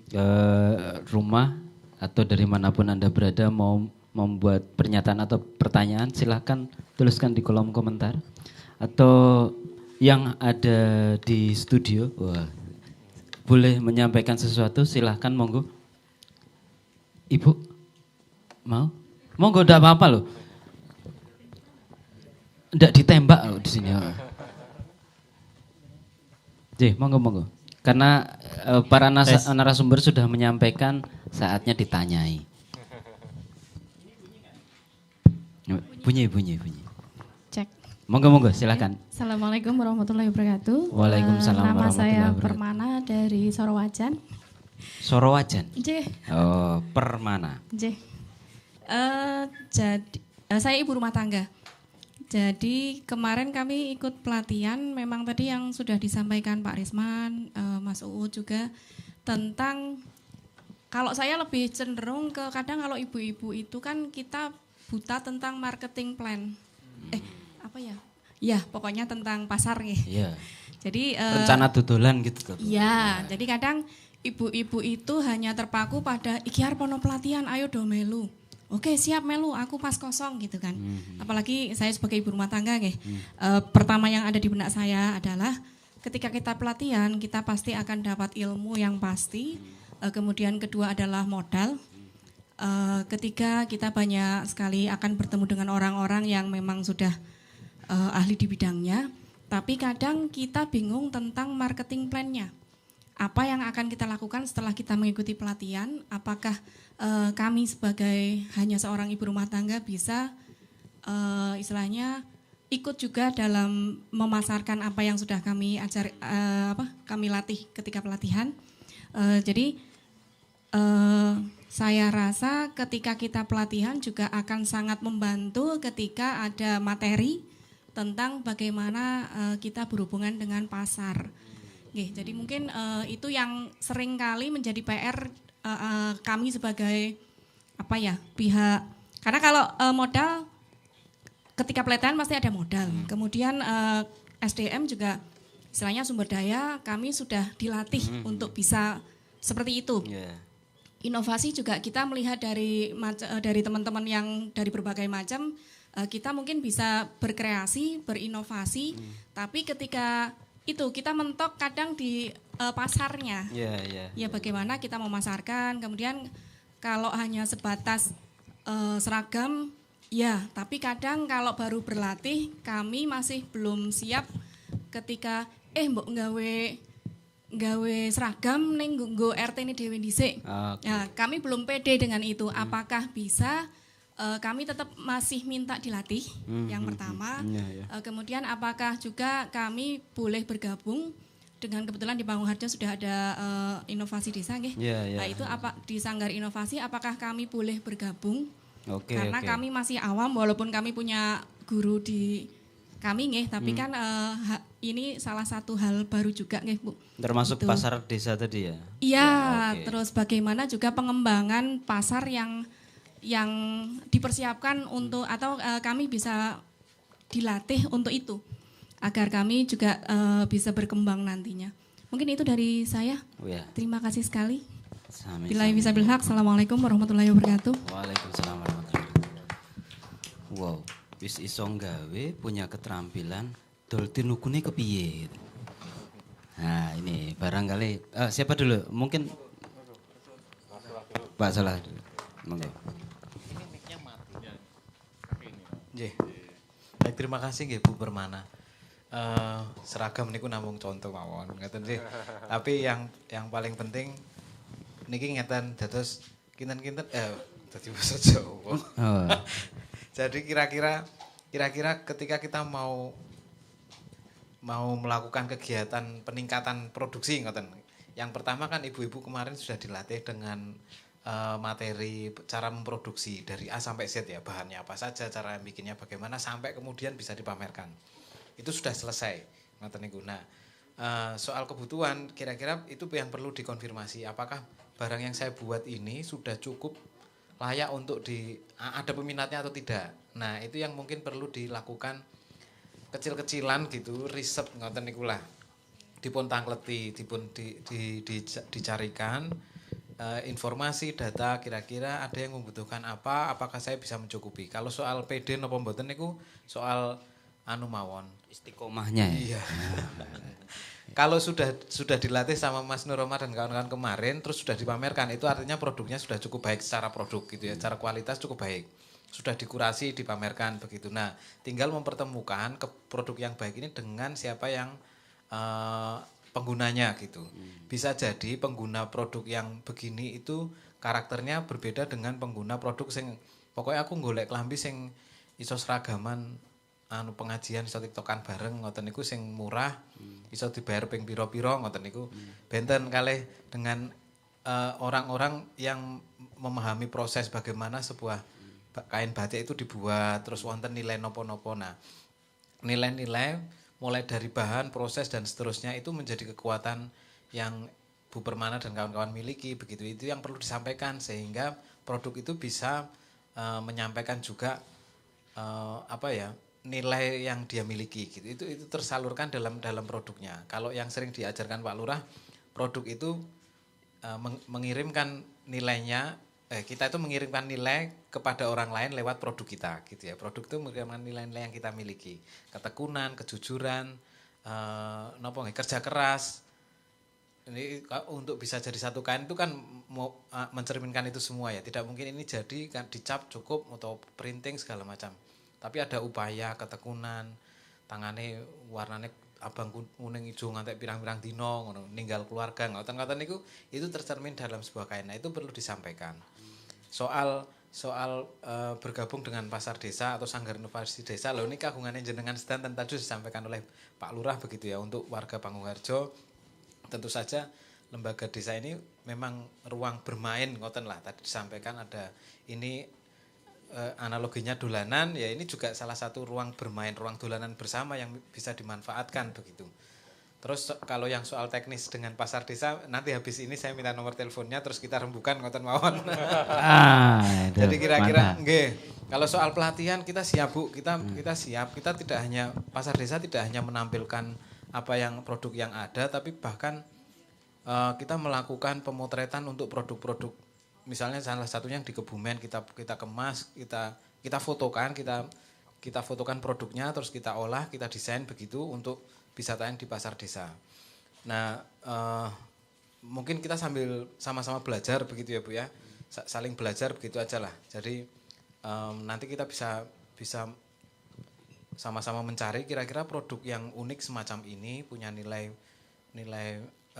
rumah atau dari manapun Anda berada mau membuat pernyataan atau pertanyaan, silahkan tuliskan di kolom komentar. Atau yang ada di studio, boleh menyampaikan sesuatu, silahkan, monggo. Ibu, mau? Monggo, enggak apa-apa loh. Enggak ditembak loh di sini. Monggo. Karena para narasumber sudah menyampaikan, saatnya ditanyai. Bunyi.
Cek.
Monggo, silakan.
Assalamualaikum warahmatullahi wabarakatuh.
Waalaikumsalam
Nama saya
warahmatullahi
Permana dari Sorowajan.
Sorowajan?
J.
Oh, Permana.
J. Jadi saya ibu rumah tangga. Jadi kemarin kami ikut pelatihan, memang tadi yang sudah disampaikan Pak Risman, Mas Uud juga, tentang kalau saya lebih cenderung ke kadang kalau ibu-ibu itu kan kita buta tentang marketing plan. Apa ya? Ya, pokoknya tentang pasar nih.
Iya.
Jadi
Rencana dodolan gitu.
iya, jadi kadang ibu-ibu itu hanya terpaku pada iki arep ono pelatihan, ayo do melu. Oke, siap melu, aku pas kosong gitu kan. Apalagi saya sebagai ibu rumah tangga nih. Pertama yang ada di benak saya adalah ketika kita pelatihan, kita pasti akan dapat ilmu yang pasti. Kemudian kedua adalah modal. Ketiga, kita banyak sekali akan bertemu dengan orang-orang yang memang sudah ahli di bidangnya. Tapi kadang kita bingung tentang marketing plan-nya. Apa yang akan kita lakukan setelah kita mengikuti pelatihan? Apakah kami sebagai hanya seorang ibu rumah tangga bisa istilahnya ikut juga dalam memasarkan apa yang sudah kami kami latih ketika pelatihan. Jadi saya rasa ketika kita pelatihan juga akan sangat membantu ketika ada materi tentang bagaimana kita berhubungan dengan pasar. Jadi mungkin itu yang sering kali menjadi PR kami sebagai pihak. Karena kalau modal ketika pelatihan pasti ada modal. Kemudian SDM juga istilahnya sumber daya kami sudah dilatih untuk bisa seperti itu. Inovasi juga kita melihat dari teman-teman yang dari berbagai macam. Kita mungkin bisa berkreasi, berinovasi, tapi ketika itu kita mentok kadang di pasarnya. Ya bagaimana kita memasarkan, kemudian kalau hanya sebatas seragam, ya tapi kadang kalau baru berlatih kami masih belum siap ketika mbok nggawe seragam ning nggo RT ini dhewe dhisik. Nah, kami belum pede dengan itu. Apakah bisa? Kami tetap masih minta dilatih yang pertama. Kemudian apakah juga kami boleh bergabung dengan kebetulan di Panggung Harjo sudah ada inovasi desa nggih. Nah, itu apa di Sanggar Inovasi apakah kami boleh bergabung? Karena kami masih awam walaupun kami punya guru di kami nggih, tapi kan ini salah satu hal baru juga nggih, Bu.
Termasuk gitu. Pasar desa tadi ya?
Iya, terus bagaimana juga pengembangan pasar yang dipersiapkan untuk atau kami bisa dilatih untuk itu agar kami juga bisa berkembang nantinya. Mungkin itu dari saya. Terima kasih sekali. Billahi bisa bilhaq. Assalamualaikum warahmatullahi wabarakatuh.
Waalaikumsalam warahmatullahi wabarakatuh. Wow, wis iso gawe punya keterampilan dol tinukune kepiye. Nah, ini barangkali siapa dulu? Mungkin Pak Salah dulu. Monggo.
Baik, terima kasih nggih Bu Permana. Seragam niku namung contoh mawon, ngeten sih. Tapi yang paling penting niki ngeten dados kinten-kinten dadi basa Jawa. Jadi kira-kira ketika kita mau melakukan kegiatan peningkatan produksi ngoten. Yang pertama kan ibu-ibu kemarin sudah dilatih dengan materi cara memproduksi dari A sampai Z ya, bahannya apa saja, cara bikinnya bagaimana sampai kemudian bisa dipamerkan. Itu sudah selesai. Ngoten niku. Nah, soal kebutuhan kira-kira itu yang perlu dikonfirmasi apakah barang yang saya buat ini sudah cukup layak untuk ada peminatnya atau tidak. Nah, itu yang mungkin perlu dilakukan kecil-kecilan gitu, riset ngoten niku lah. Dipun tangleti, dipun dicarikan informasi, data kira-kira ada yang membutuhkan apa, apakah saya bisa mencukupi. Kalau soal PD napa mboten niku soal anu mawon,
istiqomahnya ya.
Iya. Kalau sudah dilatih sama Mas Nur Omar dan kawan-kawan kemarin terus sudah dipamerkan, itu artinya produknya sudah cukup baik secara produk gitu ya, secara kualitas cukup baik. Sudah dikurasi, dipamerkan begitu. Nah, tinggal mempertemukan produk yang baik ini dengan siapa yang penggunanya gitu. Bisa jadi pengguna produk yang begini itu karakternya berbeda dengan pengguna produk sing pokoknya aku golek klambi sing iso seragaman anu pengajian iso tiktokan bareng ngoten niku sing murah, iso dibayar ping pira-pira ngoten niku. Benten kalih dengan orang-orang yang memahami proses bagaimana sebuah kain batik itu dibuat, terus wonten nilai nopo-nopo. Nah, nilai-nilai mulai dari bahan, proses dan seterusnya itu menjadi kekuatan yang Bu Permana dan kawan-kawan miliki begitu. Itu yang perlu disampaikan sehingga produk itu bisa menyampaikan juga nilai yang dia miliki gitu. Itu tersalurkan dalam produknya. Kalau yang sering diajarkan Pak Lurah, produk itu mengirimkan nilainya, kita itu mengirimkan nilai kepada orang lain lewat produk kita gitu ya. Produk itu mengirimkan nilai-nilai yang kita miliki, ketekunan, kejujuran, kerja keras. Ini untuk bisa jadi satu kain itu kan mau mencerminkan itu semua ya. Tidak mungkin ini jadi kan dicap cukup atau printing segala macam. Tapi ada upaya, ketekunan, tangane warnane abang kuning hijau ngantek pirang-pirang dino ngono, ninggal keluarga ngoten-ngoten niku itu tercermin dalam sebuah kain. Nah, itu perlu disampaikan. Soal bergabung dengan pasar desa atau sanggar inovasi desa, loh ini kagungannya jenengan sedanten tadi disampaikan oleh Pak Lurah begitu ya, untuk warga Pangungharjo. Tentu saja lembaga desa ini memang ruang bermain ngoten lah, tadi disampaikan ada ini analoginya dolanan, ya ini juga salah satu ruang bermain, ruang dolanan bersama yang bisa dimanfaatkan begitu. Terus kalau yang soal teknis dengan pasar desa, nanti habis ini saya minta nomor teleponnya terus kita rembukan ngoten mawon. Jadi kira-kira nggih. Kalau soal pelatihan kita siap Bu, kita siap. Kita tidak hanya pasar desa tidak hanya menampilkan apa yang produk yang ada, tapi bahkan kita melakukan pemotretan untuk produk-produk. Misalnya salah satunya yang di Kebumen kita kemas, kita fotokan, kita fotokan produknya, terus kita olah, kita desain begitu untuk bisa tayang di pasar desa. Nah, mungkin kita sambil sama-sama belajar begitu ya Bu ya, saling belajar begitu aja lah. Jadi nanti kita bisa sama-sama mencari kira-kira produk yang unik semacam ini punya nilai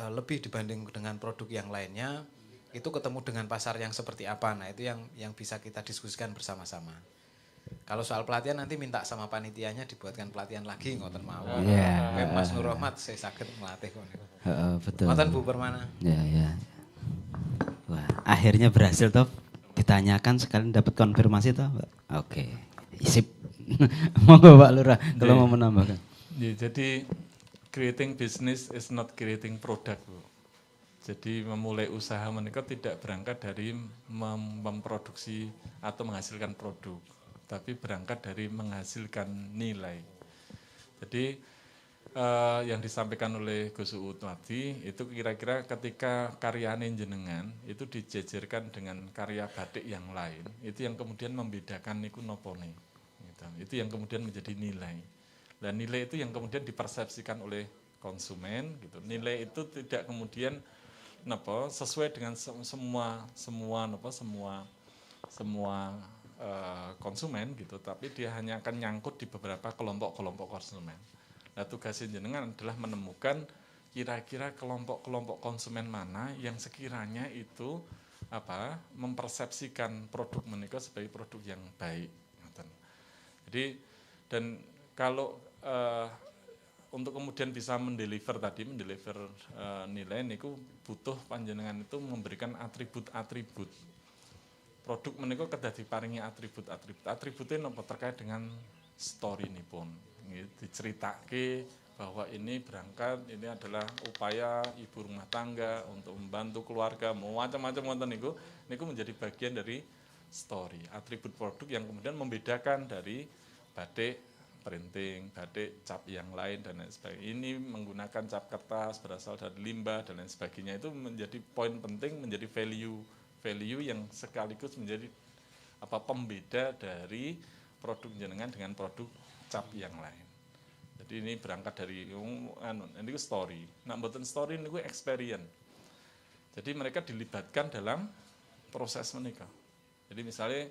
lebih dibanding dengan produk yang lainnya. Itu ketemu dengan pasar yang seperti apa. Nah, itu yang bisa kita diskusikan bersama-sama. Kalau soal pelatihan nanti minta sama panitianya dibuatkan pelatihan lagi ngoten mawon.
Yeah.
Mas Nur Rahmat saya saged melatih kok.
Betul.
Ngoten Bu Permana.
Ya. Wah, akhirnya berhasil toh, ditanyakan sekalian dapat konfirmasi toh. Oke. Sip. Monggo Pak Lurah kalau mau menambahkan.
Ya, jadi creating business is not creating product, Bu. Jadi memulai usaha menika tidak berangkat dari memproduksi atau menghasilkan produk, tapi berangkat dari menghasilkan nilai. Jadi yang disampaikan oleh Gus Uut tadi itu kira-kira ketika karyane jenengan itu dijejerkan dengan karya batik yang lain, itu yang kemudian membedakan niku nopone. Gitu. Itu yang kemudian menjadi nilai. Dan nilai itu yang kemudian dipersepsikan oleh konsumen. Gitu. Nilai itu tidak kemudian sesuai dengan semua konsumen gitu, tapi dia hanya akan nyangkut di beberapa kelompok konsumen. Nah, tugasnya jenengan adalah menemukan kira-kira kelompok konsumen mana yang sekiranya itu mempersepsikan produk menika sebagai produk yang baik. Jadi dan kalau untuk kemudian bisa mendeliver nilai niku butuh panjenengan itu memberikan atribut-atribut. Produk menika kedah diparingi atributnya napa terkait dengan story nipun. Diceritake bahwa ini berangkat, ini adalah upaya ibu rumah tangga untuk membantu keluarga, macam-macam wonten niku menjadi bagian dari story, atribut produk yang kemudian membedakan dari batik printing, batik, cap yang lain dan lain sebagainya. Ini menggunakan cap kertas berasal dari limbah dan lain sebagainya. Itu menjadi poin penting, menjadi value yang sekaligus menjadi pembeda dari produk jenengan dengan produk cap yang lain. Jadi ini berangkat dari ini story. Nah, mboten story niku experience. Jadi mereka dilibatkan dalam proses menikah. Jadi misalnya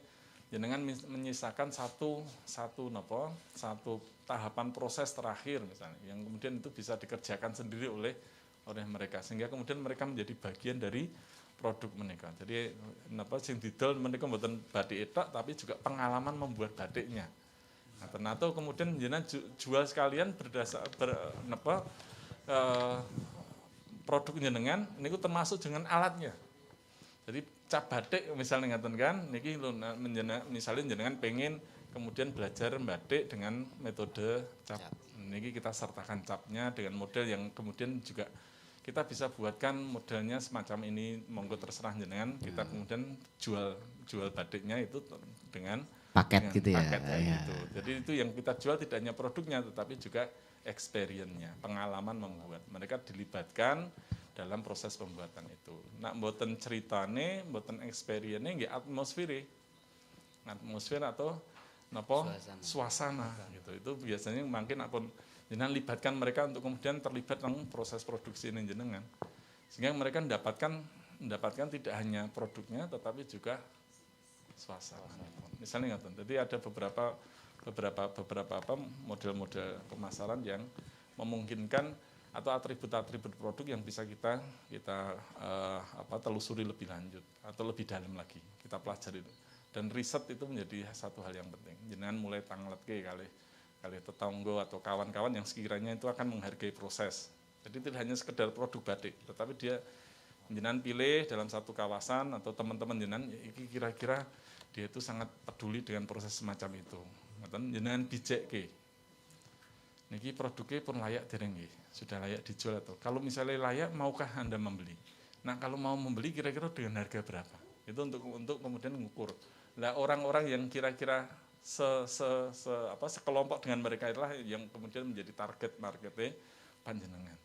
jenengan menyisakan satu tahapan proses terakhir misalnya yang kemudian itu bisa dikerjakan sendiri oleh mereka sehingga kemudian mereka menjadi bagian dari produk mereka. Jadi sing didol menika mboten batik etok tapi juga pengalaman membuat batiknya. Nah, atau kemudian jenengan jual sekalian produk jenengan niku termasuk dengan alatnya. Jadi cap batik misalnya ngaten kan, niki misalnya jenengan pengen kemudian belajar batik dengan metode cap. Niki kita sertakan capnya dengan model yang kemudian juga kita bisa buatkan modelnya semacam ini, monggo terserah jenengan, kita kemudian jual batiknya itu dengan
Paket gitu ya.
paket kayak
Ya.
gitu. Jadi itu yang kita jual tidak hanya produknya tetapi juga experience-nya, pengalaman membuat. Mereka dilibatkan dalam proses pembuatan itu. Nak mboten ceritane, mboten experience-nya nggih atmosfer atau napa suasana gitu. Itu biasanya makin apun jenengan libatkan mereka untuk kemudian terlibat dalam proses produksi ini jenengan. Sehingga mereka mendapatkan tidak hanya produknya tetapi juga suasana. Misalnya ngaten. Jadi ada beberapa apa model-model pemasaran yang memungkinkan atau atribut-atribut produk yang bisa kita telusuri lebih lanjut atau lebih dalam lagi, kita pelajari. Dan riset itu menjadi satu hal yang penting. Jenengan mulai tangletke kali tetangga atau kawan-kawan yang sekiranya itu akan menghargai proses. Jadi tidak hanya sekedar produk batik, tetapi dia jenengan pilih dalam satu kawasan atau teman-teman jenengan kira-kira dia itu sangat peduli dengan proses semacam itu. Ngoten jenengan bijekke. Niki produknya pun layak dereng nggih, sudah layak dijual atau kalau misalnya layak maukah Anda membeli? Nah, kalau mau membeli kira-kira dengan harga berapa? Itu untuk kemudian mengukur. Nah, orang-orang yang kira-kira sekelompok dengan mereka itulah yang kemudian menjadi target marketnya panjenengan.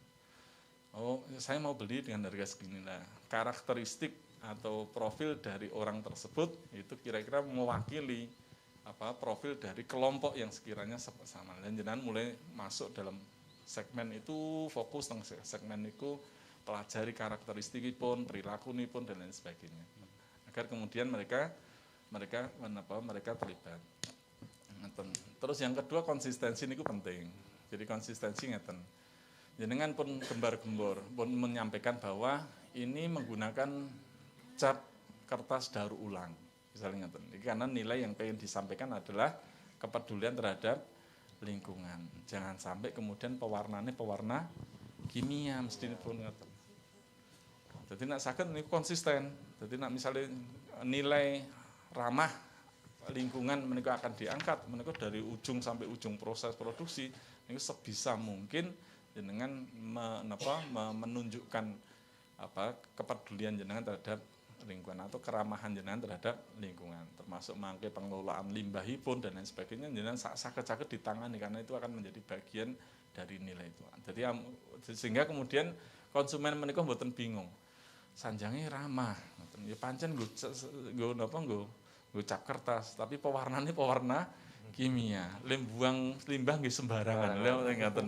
Oh, saya mau beli dengan harga segini. Nah, karakteristik atau profil dari orang tersebut itu kira-kira mewakili profil dari kelompok yang sekiranya sama. Dan jenengan mulai masuk dalam segmen itu, fokus tentang segmen itu, pelajari karakteristikipun, perilakunipun dan lain sebagainya. Agar kemudian mereka terlibat. Terus yang kedua konsistensi niku penting. Jadi konsistensi ngeten. Jenengan pun gembar-gembor pun menyampaikan bahwa ini menggunakan cat kertas daur ulang. Misalnya ngeten. Karena nilai yang pengen disampaikan adalah kepedulian terhadap lingkungan. Jangan sampai kemudian pewarnanya pewarna kimia mesti pun ngeten. Jadi nak saged niku konsisten. Jadi nak misalnya nilai ramah lingkungan mereka akan diangkat mereka dari ujung sampai ujung proses produksi ini sebisa mungkin jenengan menunjukkan kepedulian jenengan terhadap lingkungan atau keramahan jenengan terhadap lingkungan termasuk mangke pengelolaan limbahipun dan lain sebagainya jenengan saged ditangani karena itu akan menjadi bagian dari nilai itu. Jadi sehingga kemudian konsumen mereka mboten bingung. Sanjangnya ramah, ya pancen nggo cap kertas, tapi pewarnanya pewarna kimia, buang limbah nggih sembarangan.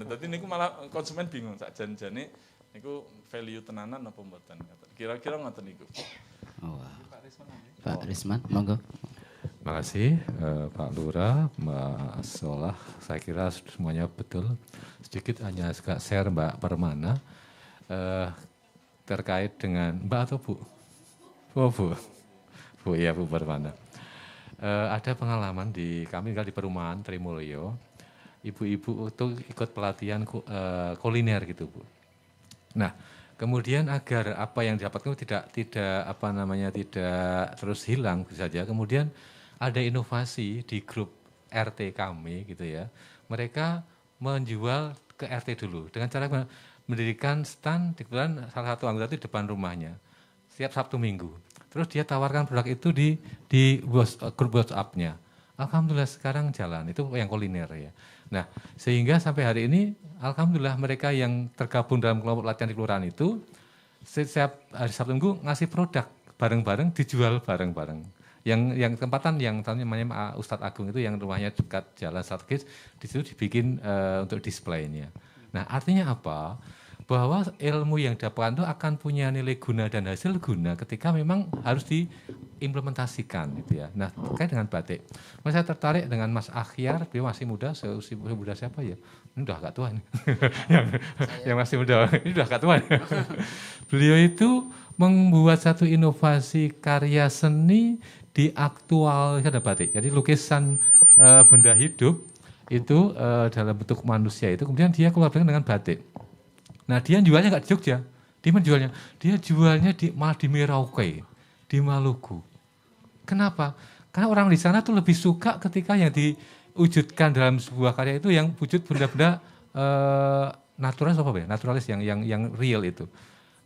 Dadi niku malah konsumen bingung sak jan-jane niku value tenanan apa mboten. Kira-kira ngoten niku.
Oh, wow. Pak Risman, monggo.
Makasih Pak Lurah, Mbak Solah, saya kira semuanya betul. Sedikit hanya share Mbak Permana terkait dengan Mbak atau Bu? Oh Bu, iya Bu Permana. Ada pengalaman kami tinggal di perumahan Trimulyo, ibu-ibu itu ikut pelatihan kuliner gitu Bu. Nah, kemudian agar apa yang didapatkan tidak terus hilang saja. Kemudian ada inovasi di grup RT kami gitu ya. Mereka menjual ke RT dulu dengan cara mendirikan stand di salah satu anggota itu di depan rumahnya setiap Sabtu Minggu. Terus dia tawarkan produk itu di grup WhatsApp-nya. Alhamdulillah sekarang jalan, itu yang kuliner ya. Nah, sehingga sampai hari ini alhamdulillah mereka yang tergabung dalam kelompok latihan di kelurahan itu setiap hari Sabtu Minggu ngasih produk bareng-bareng dijual bareng-bareng. Yang tempatan yang namanya Ustadz Agung itu yang rumahnya dekat jalan strategis, di situ dibikin untuk displaynya. Nah, artinya apa? Bahwa ilmu yang didapatkan itu akan punya nilai guna dan hasil guna ketika memang harus diimplementasikan gitu ya. Nah, terkait dengan batik, saya tertarik dengan Mas Akhyar, beliau masih muda, seusia muda siapa ya? Ini udah agak tua nih. yang masih muda, ini udah agak tua. Beliau itu membuat satu inovasi karya seni di aktualisasi batik. Jadi lukisan benda hidup itu dalam bentuk manusia itu kemudian dia kolaborasi dengan batik. Nah, dia jualnya nggak di Jogja, dia jualnya malah di Merauke, di Maluku. Kenapa? Karena orang di sana tuh lebih suka ketika yang diwujudkan dalam sebuah karya itu yang wujud benda-benda naturalis apa ya? Naturalis yang real itu.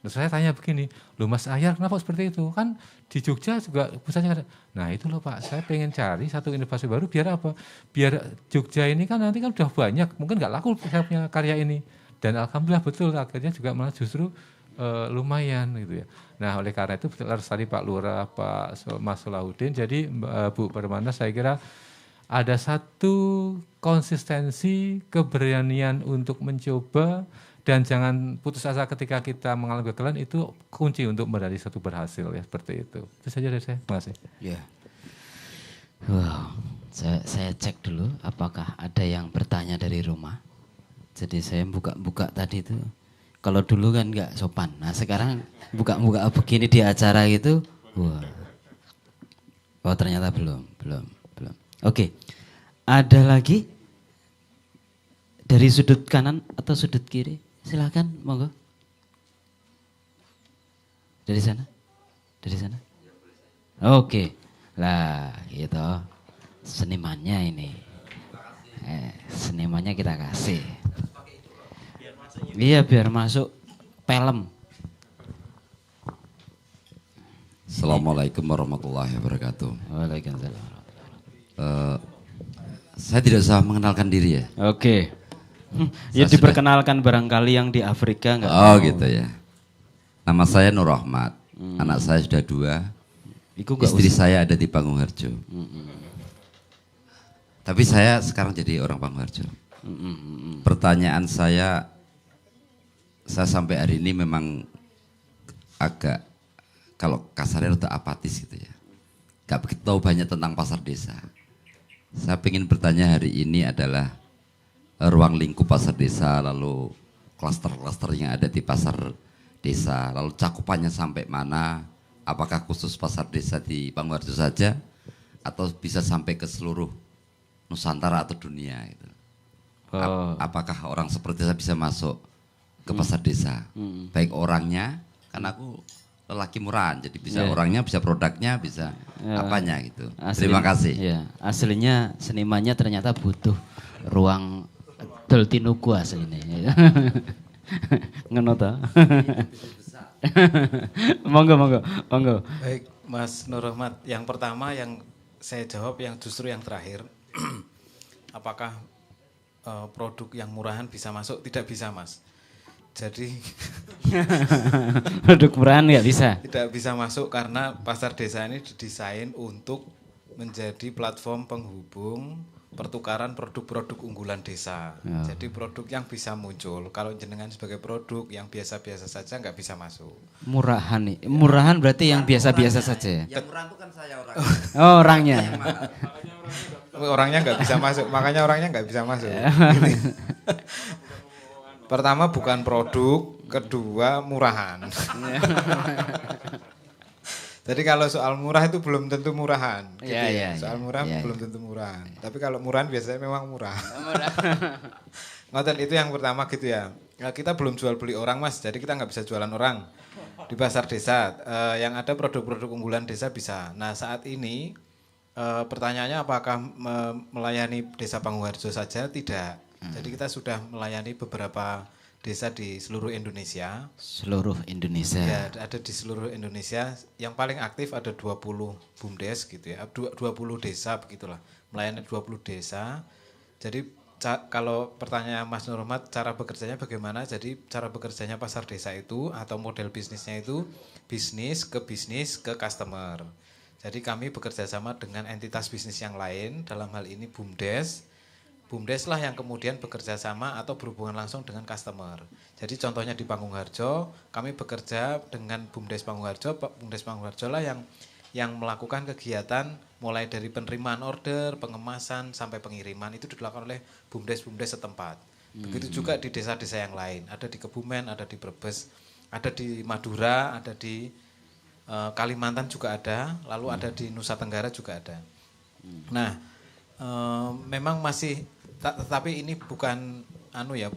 Terus saya tanya begini, loh Mas Ahyar kenapa seperti itu? Kan di Jogja juga pusatnya ada. Nah itu loh Pak, saya pengen cari satu inovasi baru biar apa? Biar Jogja ini kan nanti kan udah banyak, mungkin nggak laku saya punya karya ini. Dan alhamdulillah betul akhirnya juga malah justru lumayan gitu ya. Nah oleh karena itu harus tadi Pak Lurah, Pak Mas Solahuddin, jadi Bu Permana saya kira ada satu konsistensi, keberanian untuk mencoba, dan jangan putus asa ketika kita mengalami kegagalan, itu kunci untuk menjadi satu berhasil ya, seperti itu. Itu saja dari saya, terima kasih.
Ya. Wow, saya cek dulu apakah ada yang bertanya dari rumah. Jadi saya buka-buka tadi itu. Kalau dulu kan nggak sopan. Nah sekarang buka-buka begini di acara gitu. Wah. Oh ternyata belum. Oke. Ada lagi dari sudut kanan atau sudut kiri? Silakan, monggo. Dari sana? Oke. Lah, gitu. Senimannya ini. Senimannya kita kasih. Iya, biar masuk film.
Assalamualaikum warahmatullahi wabarakatuh.
Waalaikumsalam.
Saya tidak usah mengenalkan diri ya.
Oke. Ya diperkenalkan barangkali yang di Afrika enggak?
Oh gitu ya. Nama saya Nur Rahmat. Anak saya sudah 2. Istri saya ada di Pangungharjo. Tapi saya sekarang jadi orang Pangungharjo. Pertanyaan saya sampai hari ini memang agak, kalau kasarnya udah apatis gitu ya. Gak begitu tahu banyak tentang pasar desa. Saya ingin bertanya hari ini adalah ruang lingkup pasar desa, lalu klaster-klaster yang ada di pasar desa, lalu cakupannya sampai mana, apakah khusus pasar desa di Pangungharjo saja, atau bisa sampai ke seluruh Nusantara atau dunia gitu. Apakah orang seperti saya bisa masuk ke pasar desa, baik orangnya, karena aku lelaki murahan, jadi bisa orangnya, bisa produknya, bisa apanya gitu. Terima kasih.
Ya, aslinya senimannya ternyata butuh ruang Doltinuku aslinya. Ngono ta? Monggo.
Baik, Mas Nur Rahmat. Yang pertama yang saya jawab yang justru yang terakhir. Apakah produk yang murahan bisa masuk? Tidak bisa, Mas. Jadi
produk murahan nggak bisa.
Tidak bisa masuk karena pasar desa ini didesain untuk menjadi platform penghubung pertukaran produk-produk unggulan desa. Jadi produk yang bisa muncul. Kalau jenengan sebagai produk yang biasa-biasa saja nggak bisa masuk.
Murahan nih. Murahan berarti yang biasa-biasa saja.
Yang murahan itu kan saya orangnya.
Oh, orangnya.
Orangnya nggak bisa masuk. Makanya orangnya nggak bisa masuk. Pertama bukan produk, kedua murahan. Jadi kalau soal murah itu belum tentu murahan. Gitu ya. Soal murah belum tentu murahan. Tapi kalau murahan biasanya memang murah. Ngoten itu yang pertama gitu ya. Nah, kita belum jual beli orang Mas, jadi kita nggak bisa jualan orang di pasar desa. Yang ada produk-produk unggulan desa bisa. Nah saat ini pertanyaannya apakah melayani desa Pangungharjo saja? Tidak. Jadi kita sudah melayani beberapa desa di seluruh Indonesia.
Seluruh Indonesia.
Ya, ada di seluruh Indonesia. Yang paling aktif ada 20 BUMDes gitu ya. 20 desa begitulah. Melayani 20 desa. Jadi kalau pertanyaan Mas Nur Rahmat, cara bekerjanya bagaimana? Jadi cara bekerjanya pasar desa itu atau model bisnisnya itu bisnis ke customer. Jadi kami bekerja sama dengan entitas bisnis yang lain, dalam hal ini BUMDes. BUMDes lah yang kemudian bekerja sama atau berhubungan langsung dengan customer. Jadi contohnya di Pangungharjo, kami bekerja dengan BUMDes Pangungharjo. BUMDes Pangungharjo lah yang melakukan kegiatan mulai dari penerimaan order, pengemasan, sampai pengiriman. Itu dilakukan oleh BUMDes setempat. Begitu juga di desa-desa yang lain. Ada di Kebumen, ada di Brebes, ada di Madura, ada di Kalimantan juga ada, lalu ada di Nusa Tenggara juga ada. Nah, memang masih tapi ini bukan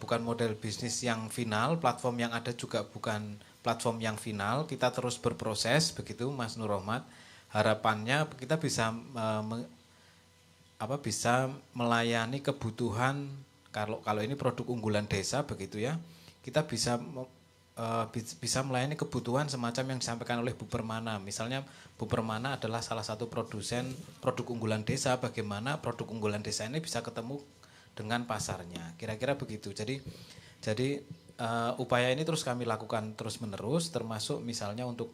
bukan model bisnis yang final, platform yang ada juga bukan platform yang final. Kita terus berproses begitu Mas Nur Rahmat. Harapannya kita bisa bisa melayani kebutuhan kalau ini produk unggulan desa begitu ya, kita bisa melayani kebutuhan semacam yang disampaikan oleh Bu Permana. Misalnya Bu Permana adalah salah satu produsen produk unggulan desa, bagaimana produk unggulan desa ini bisa ketemu dengan pasarnya. Kira-kira begitu. Jadi upaya ini terus kami lakukan terus-menerus, termasuk misalnya untuk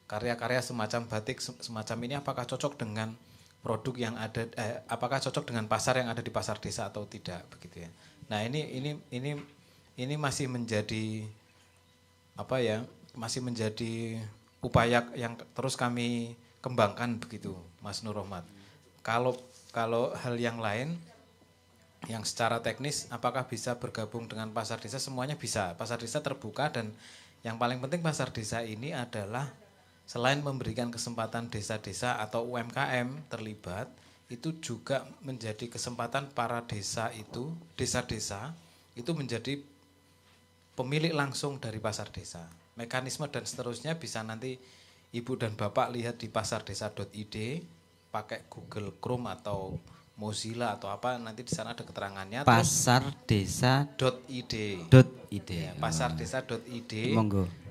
karya-karya semacam batik semacam ini apakah cocok dengan produk yang ada, apakah cocok dengan pasar yang ada di pasar desa atau tidak begitu ya. Nah ini masih menjadi masih menjadi upaya yang terus kami kembangkan begitu, Mas Nur Rohmat. Kalau hal yang lain yang secara teknis apakah bisa bergabung dengan pasar desa, semuanya bisa. Pasar desa terbuka, dan yang paling penting pasar desa ini adalah selain memberikan kesempatan desa-desa atau UMKM terlibat, itu juga menjadi kesempatan para desa-desa itu menjadi pemilik langsung dari pasar desa. Mekanisme dan seterusnya bisa nanti Ibu dan Bapak lihat di pasardesa.id, pakai Google Chrome atau Mozilla atau apa, nanti di sana ada keterangannya.
Pasardesa.id.
Ya, pasardesa.id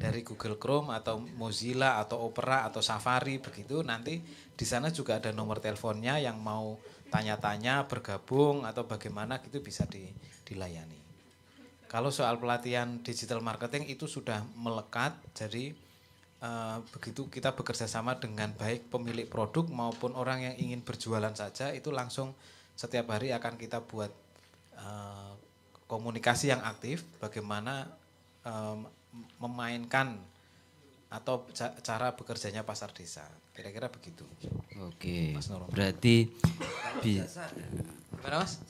dari Google Chrome atau Mozilla atau Opera atau Safari begitu, nanti di sana juga ada nomor teleponnya, yang mau tanya-tanya, bergabung atau bagaimana gitu bisa dilayani. Kalau soal pelatihan digital marketing itu sudah melekat, jadi begitu kita bekerja sama dengan baik pemilik produk maupun orang yang ingin berjualan saja, itu langsung setiap hari akan kita buat komunikasi yang aktif, bagaimana memainkan atau cara bekerjanya pasar desa, kira-kira begitu.
Oke, berarti
gimana Mas?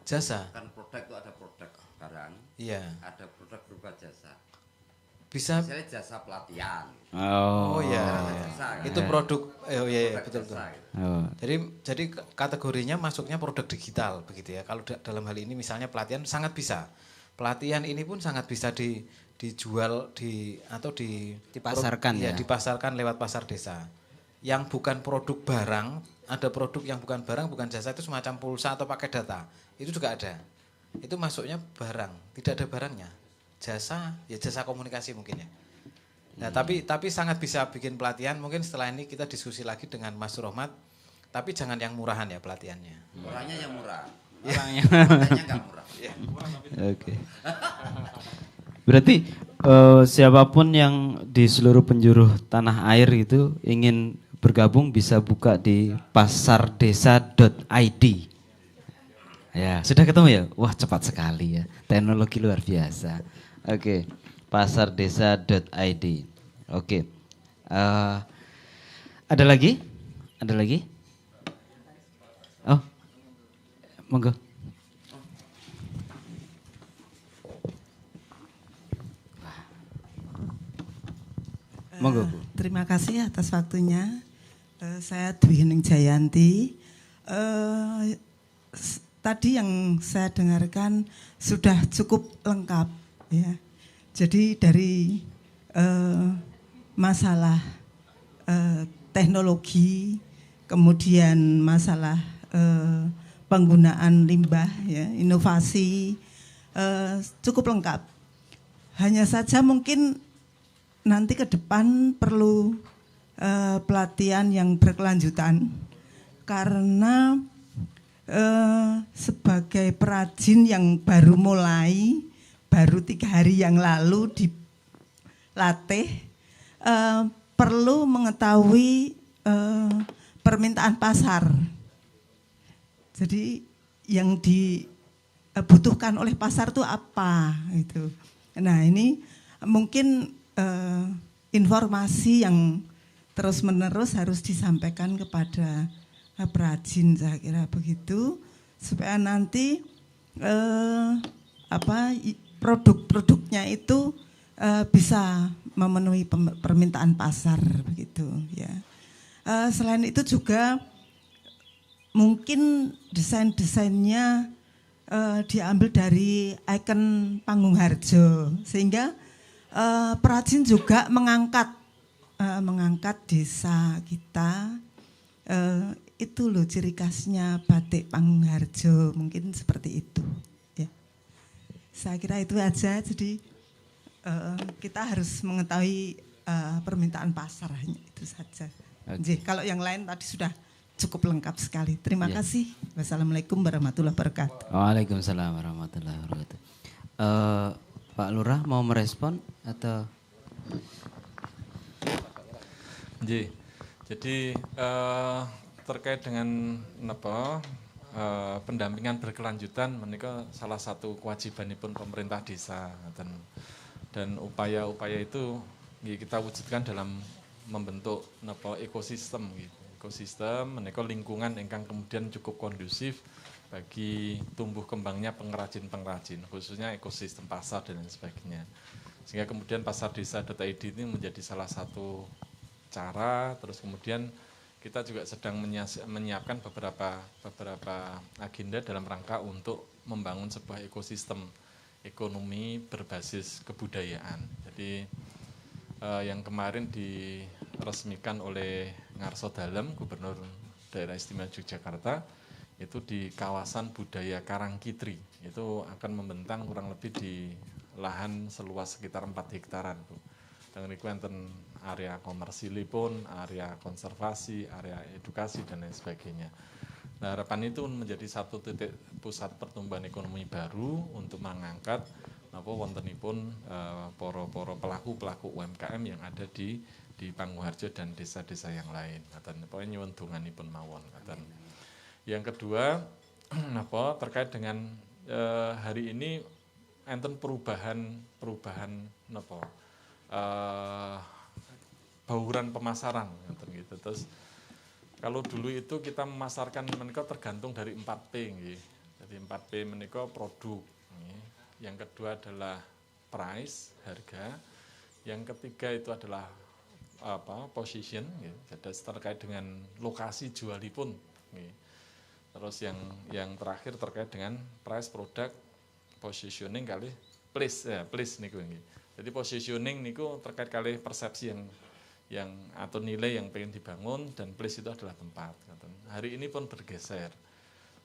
Jasa.
Kan produk itu ada produk barang,
iya.
Ada produk berupa jasa.
Bisa.
Misalnya jasa pelatihan.
Oh
iya.
Jasa,
itu produk. Iya betul.
Jasa, gitu.
Jadi kategorinya masuknya produk digital begitu ya. Kalau dalam hal ini misalnya pelatihan sangat bisa. Pelatihan ini pun sangat bisa dijual
dipasarkan ya.
Dipasarkan lewat pasar desa. Yang bukan produk barang, ada produk yang bukan barang, bukan jasa, itu semacam pulsa atau pakai data. Itu juga ada. Itu masuknya barang, tidak ada barangnya. Jasa, ya jasa komunikasi mungkin ya. Nah, tapi sangat bisa bikin pelatihan. Mungkin setelah ini kita diskusi lagi dengan Mas Rohmat. Tapi jangan yang murahan ya pelatihannya.
Orangnya yang murah.
Orangnya
nggak murah.
Oke. Berarti siapapun yang di seluruh penjuru tanah air itu ingin bergabung bisa buka di pasardesa.id. Ya, sudah ketemu ya? Wah, cepat sekali ya. Teknologi luar biasa. Oke, pasardesa.id. Oke. Ada lagi? Ada lagi? Oh, monggo. Monggo, Bu.
Terima kasih atas waktunya. Saya Dwi Hening Jayanti. Tadi yang saya dengarkan sudah cukup lengkap, ya. Jadi dari masalah teknologi, kemudian masalah penggunaan limbah, ya, inovasi, cukup lengkap. Hanya saja mungkin nanti ke depan perlu pelatihan yang berkelanjutan, karena sebagai perajin yang baru mulai, baru 3 hari yang lalu dilatih, perlu mengetahui permintaan pasar. Jadi yang dibutuhkan oleh pasar itu apa itu. Nah, ini mungkin informasi yang terus-menerus harus disampaikan kepada perajin, saya kira begitu, supaya nanti produk-produknya itu bisa memenuhi permintaan pasar begitu ya. Selain itu juga mungkin desain-desainnya diambil dari ikon Panggung Harjo, sehingga perajin juga mengangkat desa kita itu loh ciri khasnya batik Pangharjo, mungkin seperti itu. Ya. Saya kira itu aja, jadi kita harus mengetahui permintaan pasar, hanya itu saja.
Oke.
Kalau yang lain tadi sudah cukup lengkap sekali. Terima kasih. Wassalamualaikum warahmatullahi wabarakatuh.
Waalaikumsalam warahmatullahi wabarakatuh. Pak Lurah mau merespon atau?
Jadi terkait dengan pendampingan berkelanjutan menika salah satu kewajibanipun pemerintah desa dan upaya-upaya itu kita wujudkan dalam membentuk ekosistem gitu. Ekosistem menika lingkungan ingkang kemudian cukup kondusif bagi tumbuh kembangnya pengrajin-pengrajin, khususnya ekosistem pasar dan lain sebagainya. Sehingga kemudian pasardesa.id ini menjadi salah satu cara, terus kemudian kita juga sedang menyiapkan beberapa agenda dalam rangka untuk membangun sebuah ekosistem ekonomi berbasis kebudayaan. Jadi yang kemarin diresmikan oleh Ngarso Dalem, Gubernur Daerah Istimewa Yogyakarta, itu di kawasan budaya Karangkitri. Itu akan membentang kurang lebih di lahan seluas sekitar 4 hektaran. Dengan itu enten area komersilipun, area konservasi, area edukasi dan lain sebagainya. Nah, harapan itu menjadi satu titik pusat pertumbuhan ekonomi baru untuk mengangkat wontenipun poro pelaku UMKM yang ada di Pangharjo dan desa-desa yang lain. Pokoknya nyuwun donganipun mawon. Yang kedua, terkait dengan hari ini enten perubahan bauran pemasaran gitu. Terus kalau dulu itu kita memasarkan menika tergantung dari 4P nggih. Jadi 4P menika produk nggih. Yang kedua adalah price, harga. Yang ketiga itu adalah position nggih. Jadi terkait dengan lokasi jualipun nggih. Terus yang terakhir terkait dengan price, product, positioning kali place niku nggih. Jadi positioning niku terkait kali persepsi yang atau nilai yang pengen dibangun, dan place itu adalah tempat. Hari ini pun bergeser.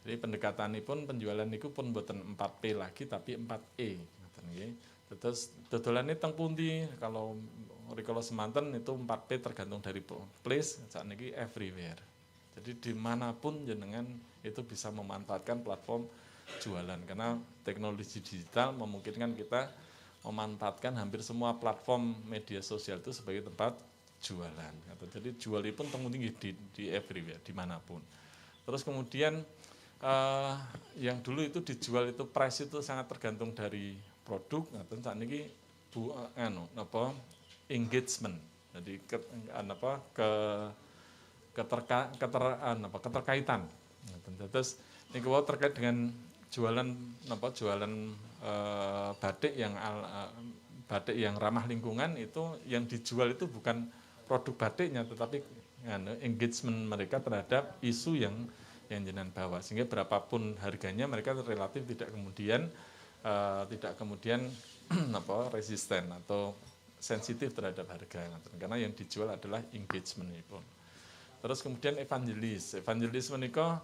Jadi pendekatan ini pun penjualan niku pun buatan 4P lagi tapi 4E. Terus dodolan ini teng pundi, kalau semanten itu 4P tergantung dari place, saat ini everywhere. Jadi dimanapun jenengan itu bisa memanfaatkan platform jualan, karena teknologi digital memungkinkan kita memanfaatkan hampir semua platform media sosial itu sebagai tempat jualan. Jadi jualipun tinggi di everywhere, dimanapun. Terus kemudian yang dulu itu dijual itu price itu sangat tergantung dari produk. Saat ini engagement. Jadi keterkaitan. Terus ini terkait dengan jualan batik yang ramah lingkungan, itu yang dijual itu bukan produk batiknya tetapi engagement mereka terhadap isu yang jenengan bawa, sehingga berapapun harganya mereka relatif tidak kemudian resisten atau sensitif terhadap harga, karena yang dijual adalah engagement itu. Terus kemudian evangelis menika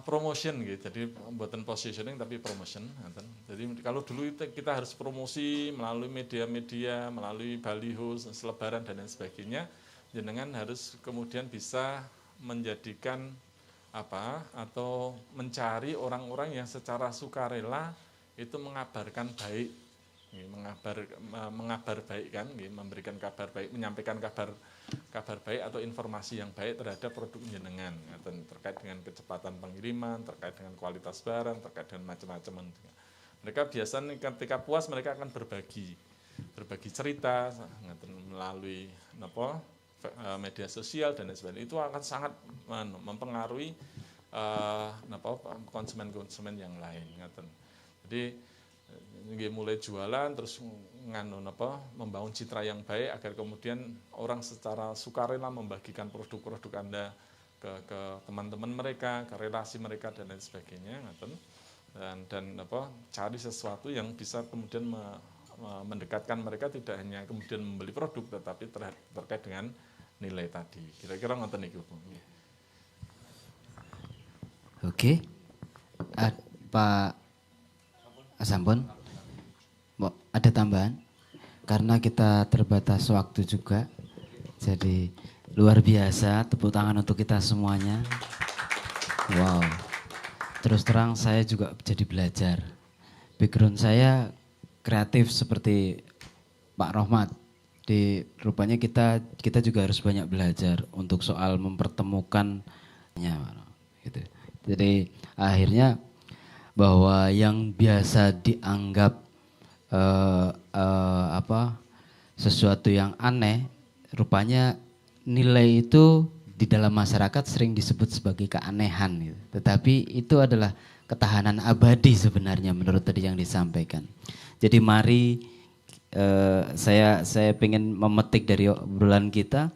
promotion gitu, jadi buatan positioning tapi promotion. Jadi kalau dulu kita harus promosi melalui media-media, melalui baliho, selebaran dan lain sebagainya, jenengan harus kemudian bisa menjadikan atau mencari orang-orang yang secara sukarela itu mengabarkan baik, mengabar baik kan, memberikan kabar baik, menyampaikan kabar baik atau informasi yang baik terhadap produk jenengan, terkait dengan kecepatan pengiriman, terkait dengan kualitas barang, terkait dengan macam-macam. Mereka biasanya ketika puas mereka akan berbagi cerita melalui media sosial dan sebagainya. Itu akan sangat mempengaruhi konsumen yang lain. Jadi mulai jualan terus membangun citra yang baik agar kemudian orang secara sukarela membagikan produk-produk Anda ke teman-teman mereka, ke relasi mereka dan lain sebagainya, dan cari sesuatu yang bisa kemudian mendekatkan mereka, tidak hanya kemudian membeli produk tetapi terkait dengan nilai tadi. Kira-kira ngoten niku.
Oke. Pak Sampun, ada tambahan? Karena kita terbatas waktu juga, jadi luar biasa, tepuk tangan untuk kita semuanya. Wow, terus terang saya juga jadi belajar. Background saya kreatif seperti Pak Rohmat. Rupanya kita juga harus banyak belajar untuk soal mempertemukannya, gitu. Jadi akhirnya bahwa yang biasa dianggap sesuatu yang aneh, rupanya nilai itu di dalam masyarakat sering disebut sebagai keanehan, gitu. Tetapi itu adalah ketahanan abadi sebenarnya menurut tadi yang disampaikan. Jadi mari saya ingin memetik dari obrolan kita,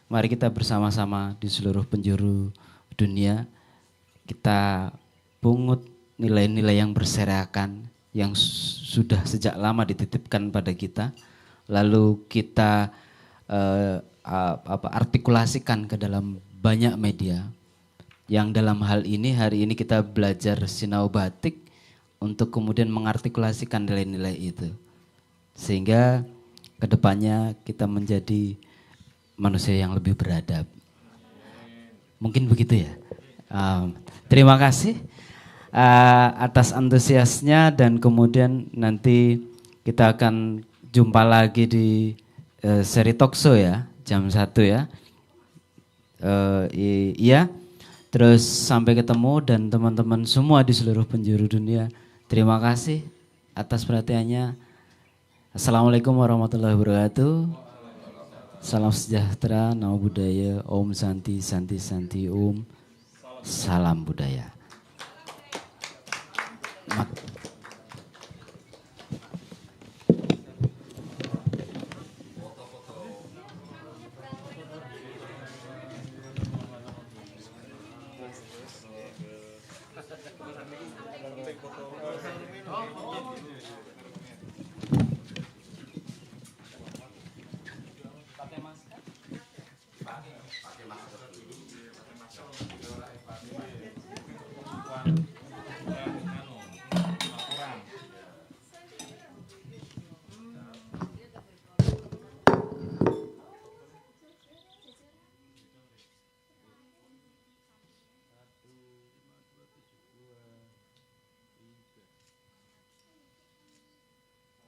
mari kita bersama-sama di seluruh penjuru dunia kita pungut nilai-nilai yang berserakan yang sudah sejak lama dititipkan pada kita, lalu kita artikulasikan ke dalam banyak media. Yang dalam hal ini hari ini kita belajar sinau batik untuk kemudian mengartikulasikan nilai-nilai itu, sehingga kedepannya kita menjadi manusia yang lebih beradab. Mungkin begitu ya. Terima kasih atas antusiasnya, dan kemudian nanti kita akan jumpa lagi di seri talkshow ya, jam 1 ya. Iya, terus sampai ketemu, dan teman-teman semua di seluruh penjuru dunia, terima kasih atas perhatiannya. Assalamualaikum warahmatullahi wabarakatuh. Salam sejahtera, namo buddhaya, om santi santi santi om. Salam budaya.